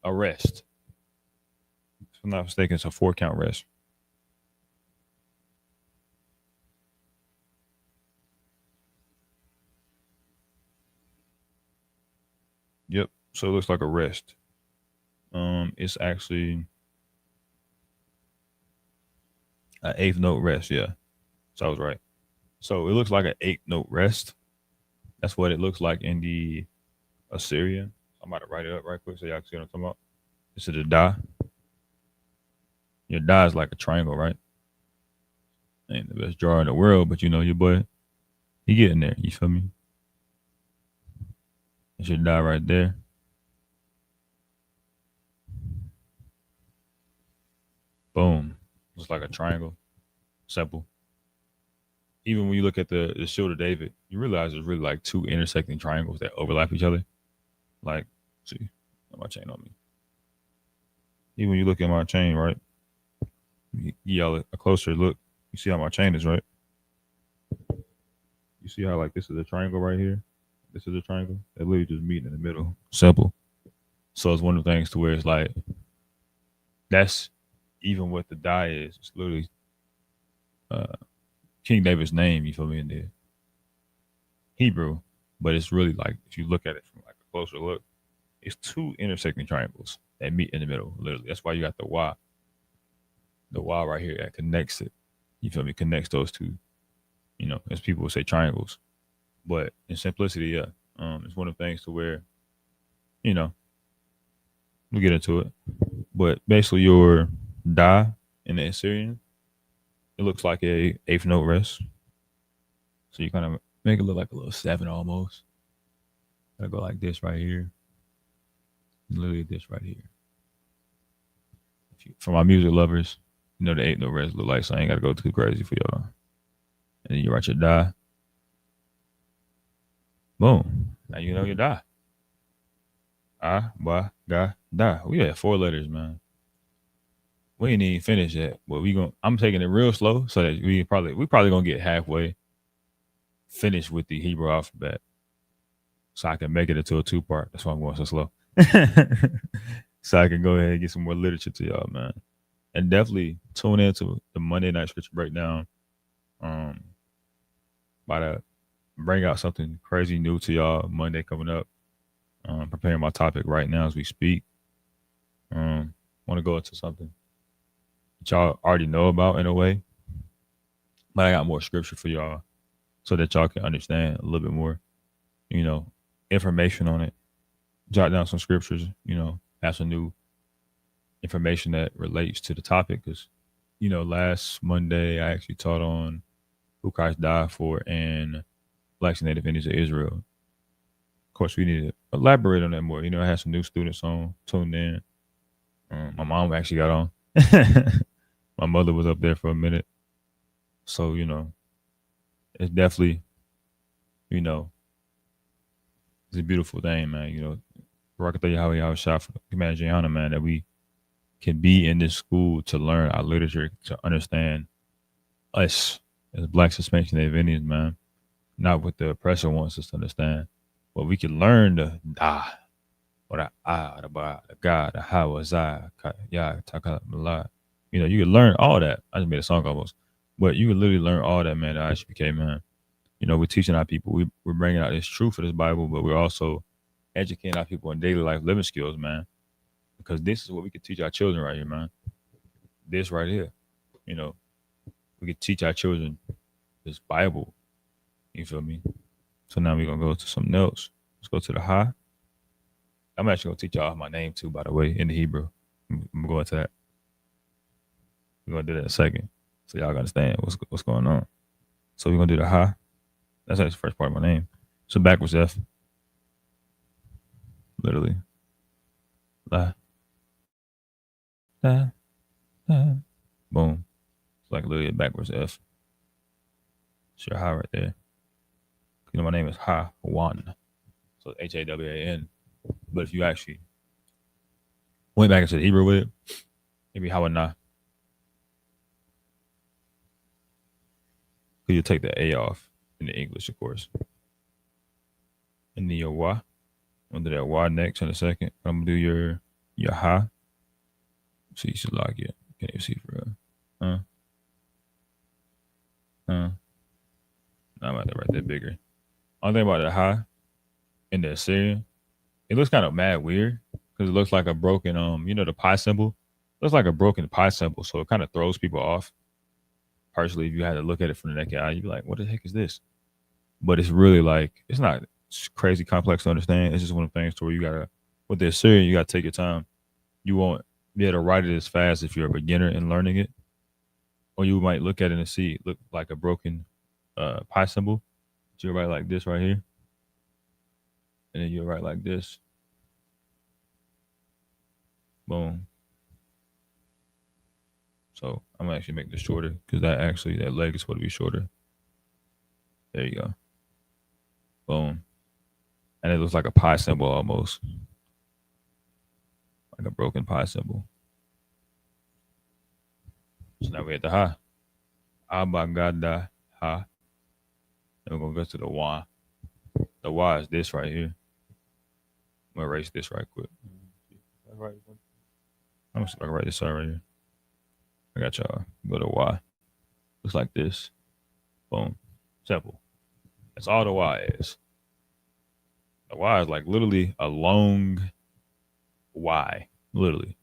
rest. If I'm not mistaken, it's a 4-count rest. Yep. So it looks like a rest. It's actually an eighth note rest. Yeah. So I was right. So it looks like an 8-note rest. That's what it looks like in the Assyrian. I'm about to write it up right quick so y'all can see what I'm talking about. This is the da. Your da is like a triangle, right? Ain't the best drawer in the world, but your boy, he getting there. You feel me? It should die right there. Boom. It's like a triangle. Simple. Even when you look at the shield of David, you realize there's really like 2 intersecting triangles that overlap each other. Like, see, got my chain on me. Even when you look at my chain, right? You y'all a closer look. You see how my chain is, right? You see how like this is a triangle right here? This is a triangle. They literally just meet in the middle. Simple. So it's one of the things to where it's like that's even what the die is. It's literally uh, King David's name. You feel me? In the Hebrew, but it's really like if you look at it from like a closer look, it's 2 intersecting triangles that meet in the middle. Literally, that's why you got the Y right here that connects it. You feel me? Connects those 2. As people would say, triangles. But in simplicity, yeah, it's one of the things to where, we'll get into it. But basically, your da in the Assyrian, it looks like a eighth note rest. So you kind of make it look like a little 7 almost. Gotta go like this right here. Literally this right here. For my music lovers, the eighth note rest look like, so I ain't gotta go too crazy for y'all. And then you write your da. Boom. Now you know your da. Ah, ba, ga, da. We had 4 letters, man. We ain't even finished yet, but I'm taking it real slow so that we probably gonna get halfway finished with the Hebrew alphabet, so I can make it into a 2-part. That's why I'm going so slow, so I can go ahead and get some more literature to y'all, man. And definitely tune into the Monday night scripture breakdown. About to bring out something crazy new to y'all Monday coming up. Preparing my topic right now as we speak. Want to go into something that y'all already know about in a way, but I got more scripture for y'all so that y'all can understand a little bit more, information on it. Jot down some scriptures, have some new information that relates to the topic. Because, last Monday I actually taught on who Christ died for and blacks and native Indians of Israel. Of course, we need to elaborate on that more. I had some new students on, tuned in. My mom actually got on. My mother was up there for a minute. So, it's definitely, it's a beautiful thing, man. Barakatah Yahweh Yahushua for Command Jayana, man, that we can be in this school to learn our literature, to understand us as Black Suspension Native Indians, man. Not what the oppressor wants us to understand, but we can learn the da, or the ah, the ba, the ga, the ha, wa, za, ya, taka, mala. You can learn all that. I just made a song almost, but you can literally learn all that, man. At Isupk, man. We're teaching our people. We're bringing out this truth of this Bible, but we're also educating our people on daily life living skills, man. Because this is what we can teach our children right here, man. This right here, we can teach our children this Bible. You feel me? So now we're gonna go to something else. Let's go to the ha. I'm actually gonna teach y'all my name too, by the way, in the Hebrew. I'm going to that. We're gonna do that in a second, so y'all understand what's going on. So we're gonna do the ha. That's actually the first part of my name. So backwards F, literally. La, da, da. Boom. It's like literally a backwards F. It's your ha right there. You know, my name is Ha-Wan. So Hawan. But if you actually went back into the Hebrew with it, it'd be Hawana. Because you take the A off in the English, of course. And then your Wa. I'm gonna do that Wa next in a second. I'm gonna do your Ha. So you should lock it. Can't even see for real. I'm about to write that bigger. Only thing about the Ha in the Assyrian, it looks kind of mad weird because it looks like a broken the pi symbol. It looks like a broken pi symbol, so it kind of throws people off. Partially, if you had to look at it from the naked eye, you'd be like, "What the heck is this?" But it's really like it's not crazy complex to understand. It's just one of the things to where you gotta with the Assyrian, you gotta take your time. You won't be able to write it as fast if you're a beginner in learning it, or you might look at it and see it look like a broken pi symbol. So you write like this right here, and then you write like this. Boom. So I'm gonna actually make this shorter because that leg is supposed to be shorter. There you go. Boom. And it looks like a pi symbol almost. Like a broken pi symbol. So now we at the ha. Abagada ha. And we're gonna go to the wa. The wa is this right here. I'm gonna erase this right quick. I'm gonna see if I can write this out right here. I got y'all. Go to Y. Looks like this. Boom. Simple. That's all the Y is. The Y is like literally a long Y. Literally.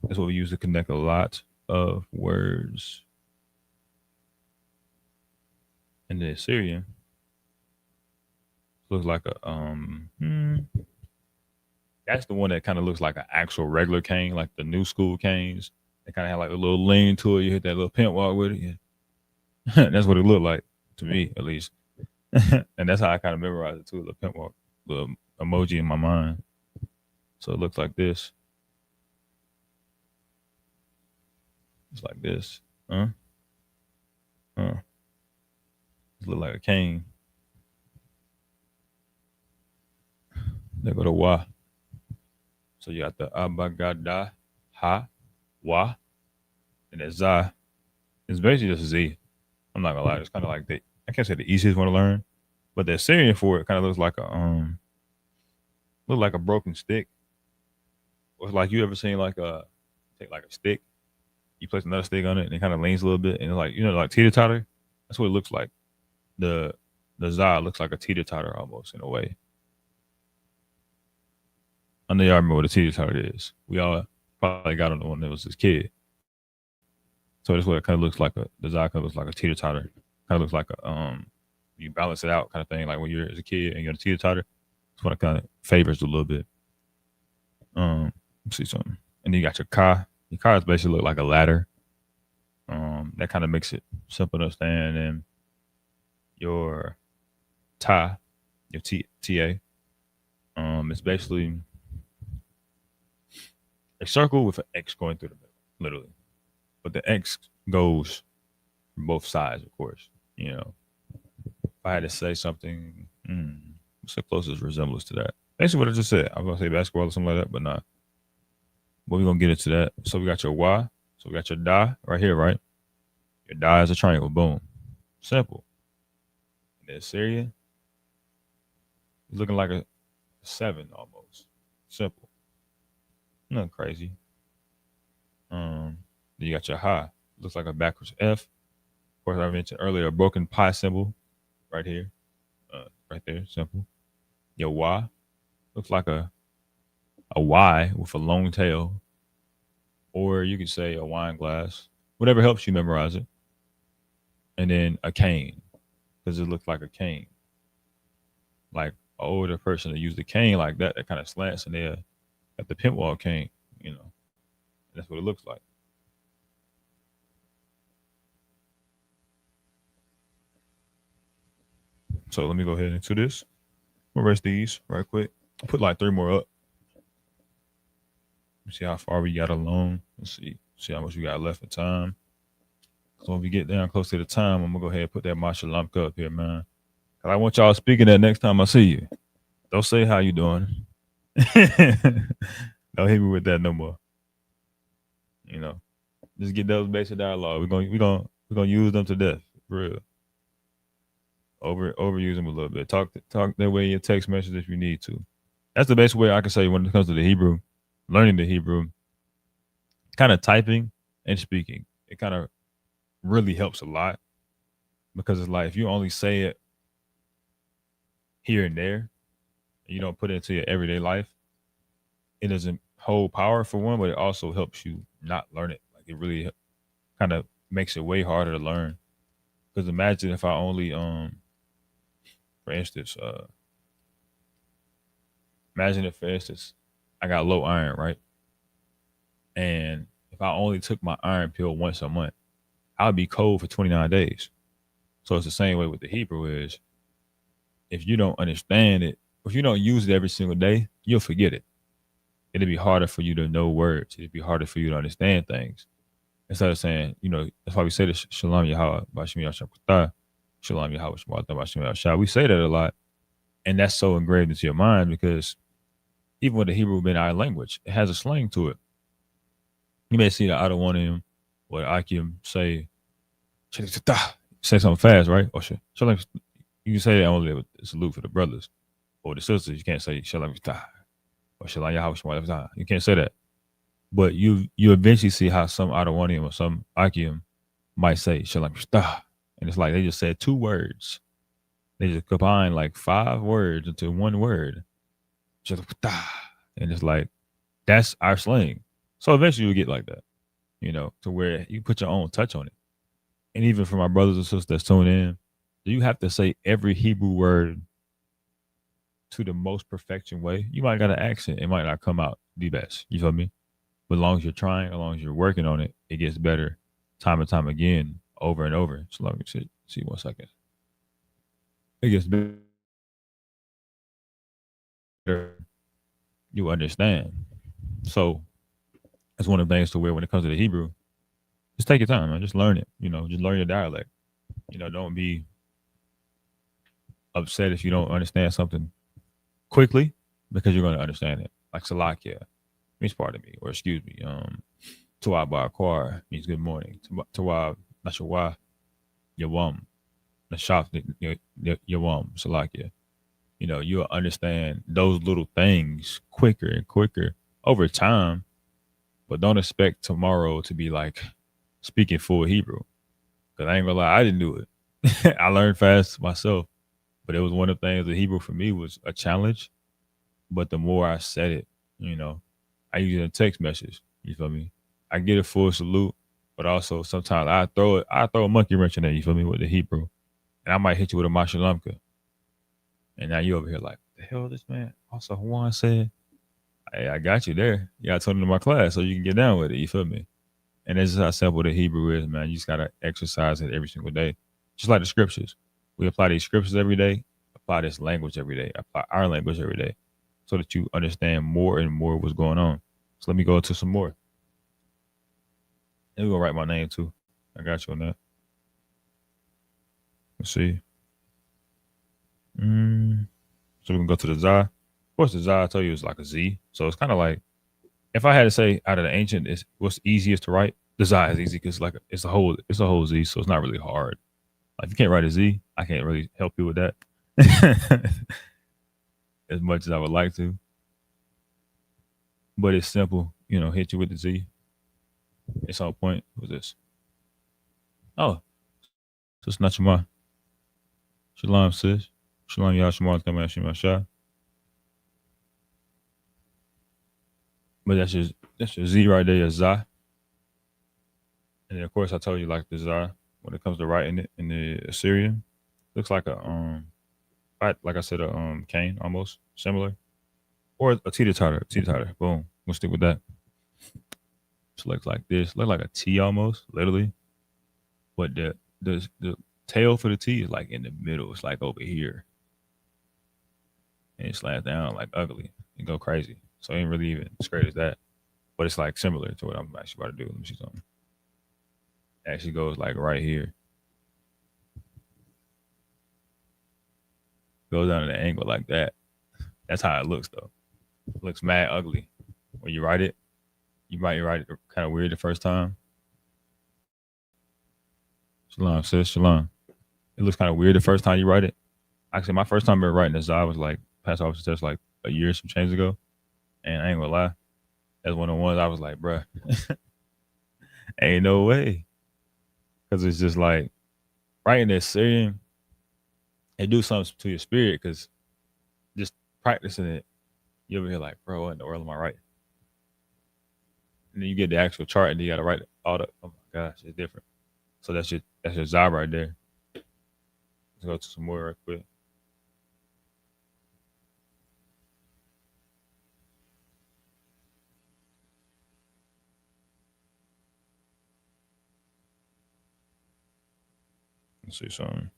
That's what we use to connect a lot of words. And the Assyrian looks like that's the one that kind of looks like an actual regular cane, like the new school canes. They kind of have like a little lean to it. You hit that little pimp walk with it. Yeah. That's what it looked like to me, at least. And that's how I kind of memorized it too. The pimp walk, the emoji in my mind. So it looks like this. It's like this. It look like a cane. There go to wa. So you got the abagada, ha, wa, and the za. It's basically just Z. I'm not gonna lie. It's kind of like I can't say the easiest one to learn, but the Assyrian for it kind of looks like a broken stick. Or like you ever seen like take like a stick, you place another stick on it, and it kind of leans a little bit, and it's like like teeter totter. That's what it looks like. The za looks like a teeter totter almost in a way. I know y'all remember what a teeter totter is. We all probably got on the one that was this kid. So that's what it kind of looks like. The za kind of looks like a teeter totter. Kind of looks like a you balance it out kind of thing. Like when you're as a kid and you're a teeter totter, that's what it kind of favors a little bit. Let's see something. And then you got your ka. Your ka is basically look like a ladder. That kind of makes it simple to understand. And your ta, your ta, it's basically a circle with an X going through the middle, literally. But the X goes from both sides, of course. If I had to say something, what's the closest resemblance to that? Basically, what I just said. I was gonna say basketball or something like that, but not. But we're gonna get into that. So we got your Y. So we got your da right here, right? Your da is a triangle. Boom. Simple. And the Syrian is looking like a 7 almost. Simple. Nothing crazy. Then you got your ha. Looks like a backwards F. Of course, I mentioned earlier a broken pi symbol right here. Right there. Simple. Your Y looks like a Y with a long tail. Or you could say a wine glass. Whatever helps you memorize it. And then a cane. Because it looks like a cane. Like an older person that used a cane like that kind of slants and they're at the pimp wall cane, That's what it looks like. So let me go ahead into this. We'll rest these right quick. Put like 3 more up. See how far we got along. Let's see how much we got left in time. So when we get down close to the time, I'm gonna go ahead and put that Masha Lamka up here, man. Cause I want y'all speaking that next time I see you. Don't say how you doing. Don't hit me with that no more. You know, just get those basic dialogue. We're gonna use them to death, for real. Overuse them a little bit. Talk that way in your text message if you need to. That's the best way I can say when it comes to the Hebrew, learning the Hebrew, kind of typing and speaking. It kind of really helps a lot because it's like if you only say it here and there, and you don't put it into your everyday life, it doesn't hold power for one, but it also helps you not learn it. Like it really kind of makes it way harder to learn. Because imagine if I only for instance, imagine if for instance I got low iron, right? And if I only took my iron pill once a month, I'd be cold for 29 days. So it's the same way with the Hebrew is if you don't understand it, if you don't use it every single day, you'll forget it. It'll be harder for you to know words. It'll be harder for you to understand things. Instead of saying, that's why we say this Shalom Yahweh Bashim Yahshua Shalom Yahweh Shemata Bashim Yahshua. We say that a lot. And that's so engraved into your mind because even with the Hebrew being our language, it has a slang to it. You may see that out of one of them where Akim say something fast, right? Or Shalom. You can say that only with a salute for the brothers or the sisters. You can't say Shalom or Shalom Yahweh Shemata. You can't say that. But you eventually see how some Adawanium or some Akim might say Shalom Shtah. And it's like they just said 2 words. They just combine like 5 words into one word. Shalom Shtah. And it's like, that's our slang. So eventually you'll get like that, to where you put your own touch on it. And even for my brothers and sisters that's tuned in, you have to say every Hebrew word to the most perfection way. You might got an accent. It might not come out the best. You feel me? But as long as you're trying, as long as you're working on it, it gets better time and time again, over and over. So let me see 1 second. It gets better. You understand. So that's one of the things to where when it comes to the Hebrew, just take your time, man. Just learn it. Just learn your dialect. Don't be upset if you don't understand something quickly because you're going to understand it. Like Salakia means pardon me, or excuse me. Tuwab Bar means good morning. Tuwab Lashawan Yawam. Nashaf Yawam Salakia. You'll understand those little things quicker and quicker over time, but don't expect tomorrow to be like speaking full Hebrew. Because I ain't gonna lie, I didn't do it. I learned fast myself, but it was one of the things that Hebrew for me was a challenge. But the more I said it, I use it in text message. You feel me? I get a full salute, but also sometimes I throw a monkey wrench in there, you feel me, with the Hebrew. And I might hit you with a Mashalamka. And now you over here like, the hell this man? Also Juan said, hey, I got you there. You gotta turn into my class so you can get down with it, you feel me? And this is how simple the Hebrew is, man. You just gotta exercise it every single day. Just like the scriptures. We apply these scriptures every day, apply this language every day, apply our language every day, so that you understand more and more what's going on. So let me go into some more. And we're gonna write my name too. I got you on that. Let's see. So we can go to the Zah. Of course, the Zah I told you is like a Z. So it's kind of like if I had to say out of the ancient, is what's easiest to write. The Zah is easy because like it's a whole Z, so it's not really hard. Like if you can't write a Z, I can't really help you with that as much as I would like to. But it's simple, hit you with the Z. It's on point. What's this? Oh, so it's not Shema. Shalom, sis. Shalom, Yahshua, Tamar, Shema, Shah. But that's your Z right there, your Zah. And then of course I told you like the Zah when it comes to writing it in the Assyrian. Looks like a like I said, a cane almost similar. Or a teeter-totter. Boom. We'll stick with that. Just looks like this. Look like a T almost, literally. But the tail for the T is like in the middle. It's like over here, and it slides down like ugly and go crazy. So it ain't really even as great as that, but it's like similar to what I'm actually about to do. Let me see something. It actually goes like right here, goes down at an angle like that. That's how it looks though. It looks mad ugly when you write it. You might write it kind of weird the first time. Shalom, sis, shalom. It looks kind of weird the first time you write it. Actually, my first time ever writing this, I was like past officer test like a year some change ago, and I ain't gonna lie, that's one of the ones I was like, bruh, ain't no way, because it's just like writing this Syrian, it do something to your spirit, because just practicing it, you'll be like, bro, what in the world am I writing? And then you get the actual chart, and then you gotta write all the. Oh my gosh, it's different. So that's your job right there. Let's go to some more right quick. Let's see something.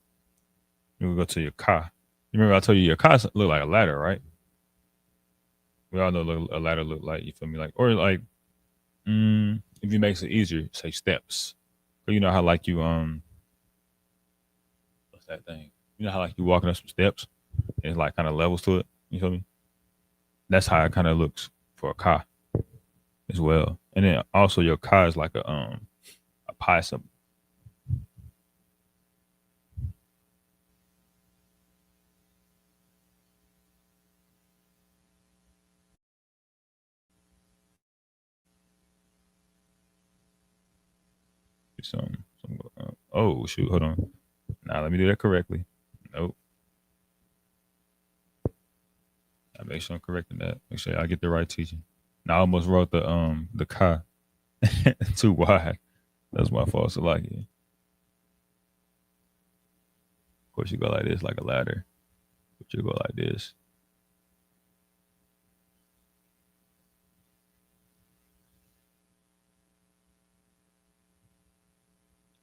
You go to your car. You remember I told you your car look like a ladder, right? We all know what a ladder look like. You feel me? Like or like, if it makes it easier, say steps. So you know how like you what's that thing? You know how like you walking up some steps and it's like kind of levels to it. You feel me? That's how it kind of looks for a car as well. And then also your car is like a pie symbol. Oh shoot, hold on. Now let me do that correctly. Nope. I make sure I'm correcting that. Make sure I get the right teaching. Now I almost wrote the car too wide. That's my fault. So like it. Of course you go like this, like a ladder. But you go like this.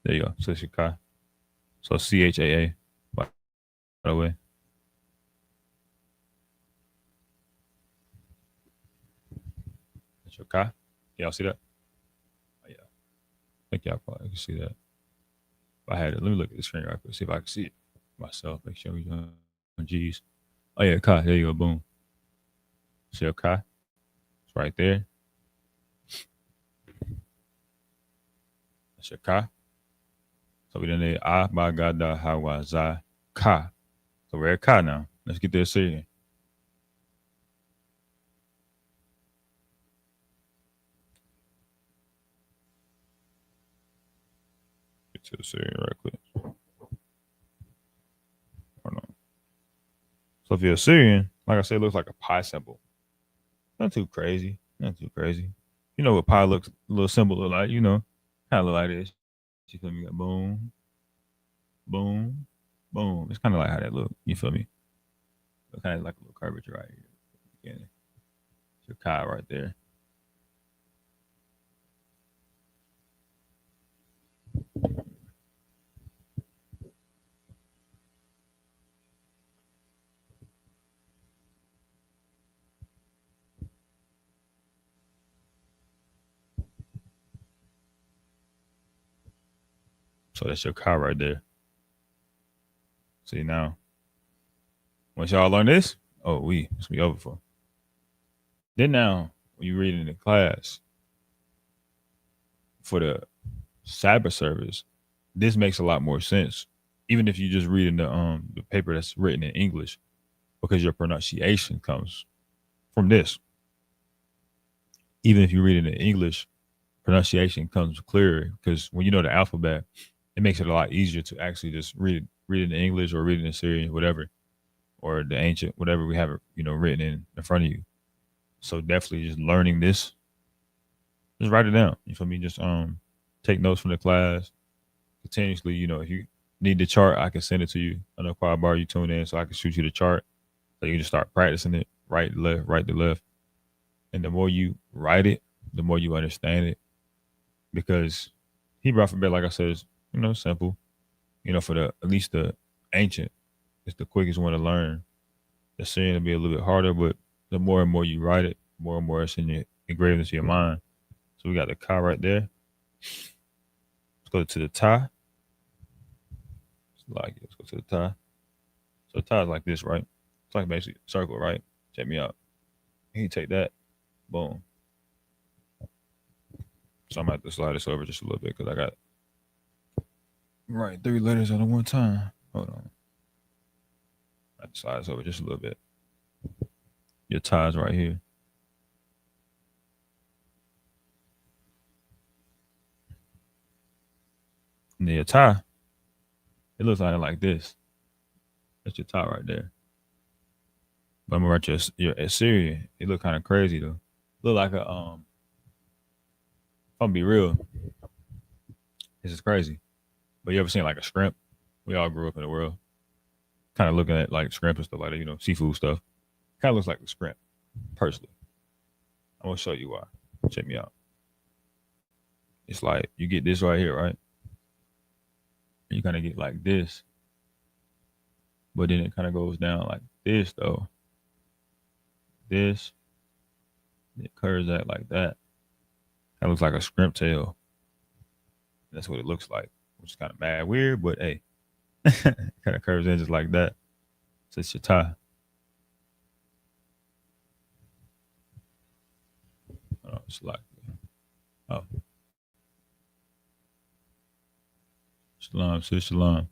There you go. So it's your car. So CHAA, by the way. That's your car. Y'all see that? Oh, yeah. I think y'all probably can see that. If I had it, let me look at the screen right quick, see if I can see it myself. Make sure we on G's. Oh yeah, car. There you go. Boom. See your car? It's right there. That's your car. So we done did Ah Bagada Hawaza Ka. So we're at Ka now. Let's get this Syrian. Get to the Syrian right quick. Hold on. So if you're a Syrian, like I said, it looks like a pi symbol. Not too crazy. Not too crazy. You know what pi looks, a little symbol look like, kind of look like this. You feel me? Got boom, boom, boom. It's kind of like how that look. You feel me? Kind of like a little curvature right here. Again, it's your Kai right there. So that's your Kai right there. See now, once y'all learn this, it's be over for. Then now, when you read in the class for the Sabbath service, this makes a lot more sense. Even if you just read in the paper that's written in English, because your pronunciation comes from this. Even if you read it in English, pronunciation comes clearer because when you know the alphabet, it makes it a lot easier to actually just read it in English or read it in Syrian, whatever, or the ancient, whatever we have it, written in front of you. So definitely just learning this, just write it down. You feel me? Just take notes from the class continuously. If you need the chart, I can send it to you. I know Quad Bar you tune in, so I can shoot you the chart. So you can just start practicing it, right, left, right to left. And the more you write it, the more you understand it. Because Hebrew alphabet, like I said, is simple. for the at least the ancient, it's the quickest one to learn. The Syrian will be a little bit harder, but the more and more you write it, more and more it's engraved into your mind. So we got the Ka right there. Let's go to the Ta. Let's go to the Ta. So the Ta is like this, right? It's like basically a circle, right? Check me out. You take that, boom. So I'm gonna have to slide this over just a little bit because I got right 3 letters at one time. Hold on. I have to slide this over just a little bit. Your ties right here. And then your tie, it looks like this. That's your tie right there. But I'm gonna write your Assyrian. It look kind of crazy though. Look like a if I'm gonna be real, this is crazy. But you ever seen like a shrimp? We all grew up in the world. Kind of looking at like shrimp and stuff like that, seafood stuff. Kind of looks like a shrimp, personally. I'm gonna show you why. Check me out. It's like you get this right here, right? You kind of get like this, but then it kind of goes down like this though. This, it curves out like that. That looks like a shrimp tail. That's what it looks like, which is kind of mad weird, but hey, kind of curves in just like that. So it's your tie. Oh, it's like, oh, shalom, sis, shalom.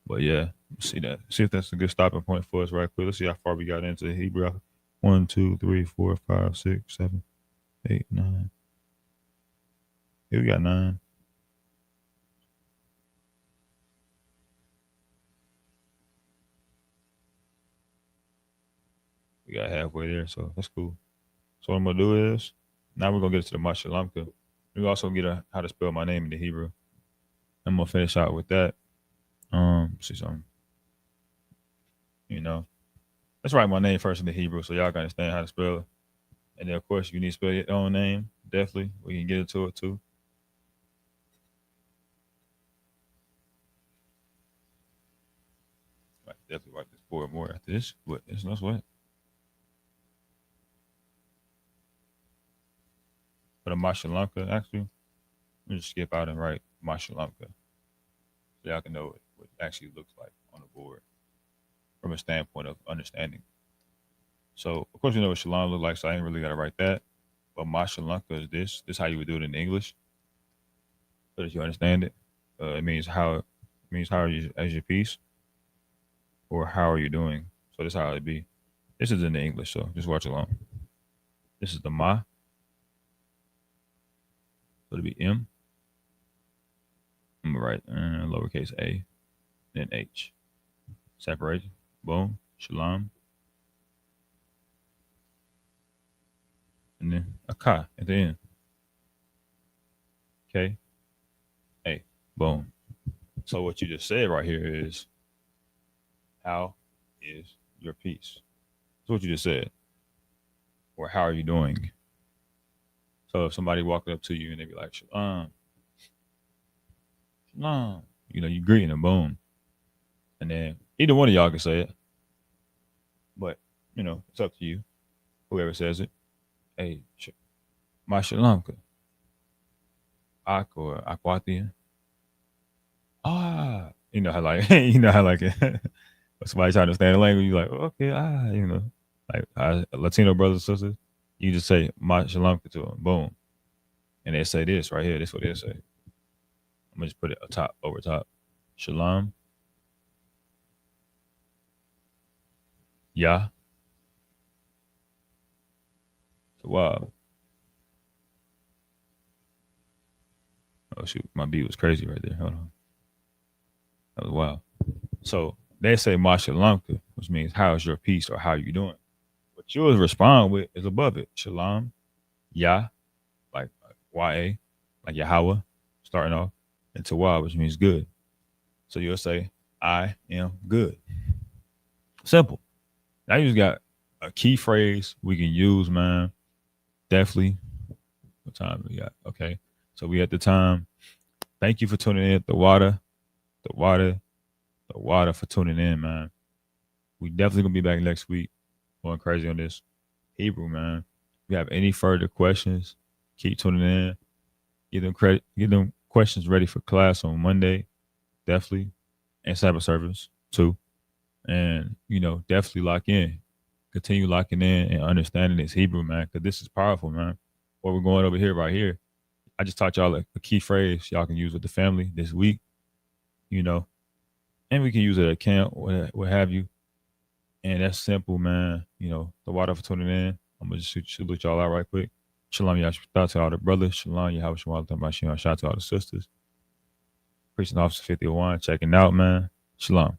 But yeah, see that. See if that's a good stopping point for us right quick. Let's see how far we got into Hebrew. 1, 2, 3, 4, 5, 6, 7, 8, 9. Here we got 9. We got halfway there, so that's cool. So what I'm gonna do is now we're gonna get to the Mashalamka. We also get how to spell my name in the Hebrew. I'm gonna finish out with that. See something. Let's write my name first in the Hebrew so y'all can understand how to spell it. And then of course if you need to spell your own name, definitely we can get into it too. Might definitely write this board more after this, but it's no sweat. For the Mashalamka, actually, let me just skip out and write Mashalamka. So y'all can know what it actually looks like on the board from a standpoint of understanding. So, of course, you know what shalom looks like, so I ain't really got to write that. But Mashalamka is this. This is how you would do it in English, so that you understand it. It means how are you as your piece, or how are you doing. So this is how it be. This is in the English, so just watch along. This is the Ma. So it'll be M. I'm gonna write lowercase a, then H. Separation. Boom. Shalom. And then a Ka at the end. K. A. Boom. So what you just said right here is, how is your peace? That's what you just said. Or how are you doing? So if somebody walked up to you and they be like, Shalom, Shalom, you greeting them, boom. And then either one of y'all can say it. But, it's up to you. Whoever says it. Hey, my Shalomka. Ak or Akwati. Ah. You know how like it. Somebody trying to understand the language, you're like, okay, like Latino brothers and sisters, you just say my Shalomka to them, boom. And they say this right here, this is what they say. I'm gonna just put it over top. Shalom. Yeah. Wow. Oh shoot, my beat was crazy right there. Hold on. That was wild. So they say Mashalamka, which means how's your peace or how you doing. What yours respond with is above it. Shalom, Yah, like Y-A, like Yahweh, starting off, and Tawah, which means good. So you'll say, I am good. Simple. Now you just got a key phrase we can use, man. Definitely. What time we got? Okay. So we at the time Thank you for tuning in. The water, the water, the water for tuning in, man. We definitely gonna be back next week, going crazy on this Hebrew, man. If you have any further questions, keep tuning in. Get them questions ready for class on Monday, definitely, and Sabbath service too. And definitely lock in. Continue locking in and understanding this Hebrew, man, because this is powerful, man. What we're going over here, right here. I just taught y'all a key phrase y'all can use with the family this week, you know, and we can use it at camp, what have you. And that's simple, man. The water for tuning in. I'm gonna just salute y'all out right quick. Shalom, Yahshua to all the brothers. Shalom, Yahweh Shalom, shout out to all the sisters. Preaching Officer 51, checking out, man. Shalom.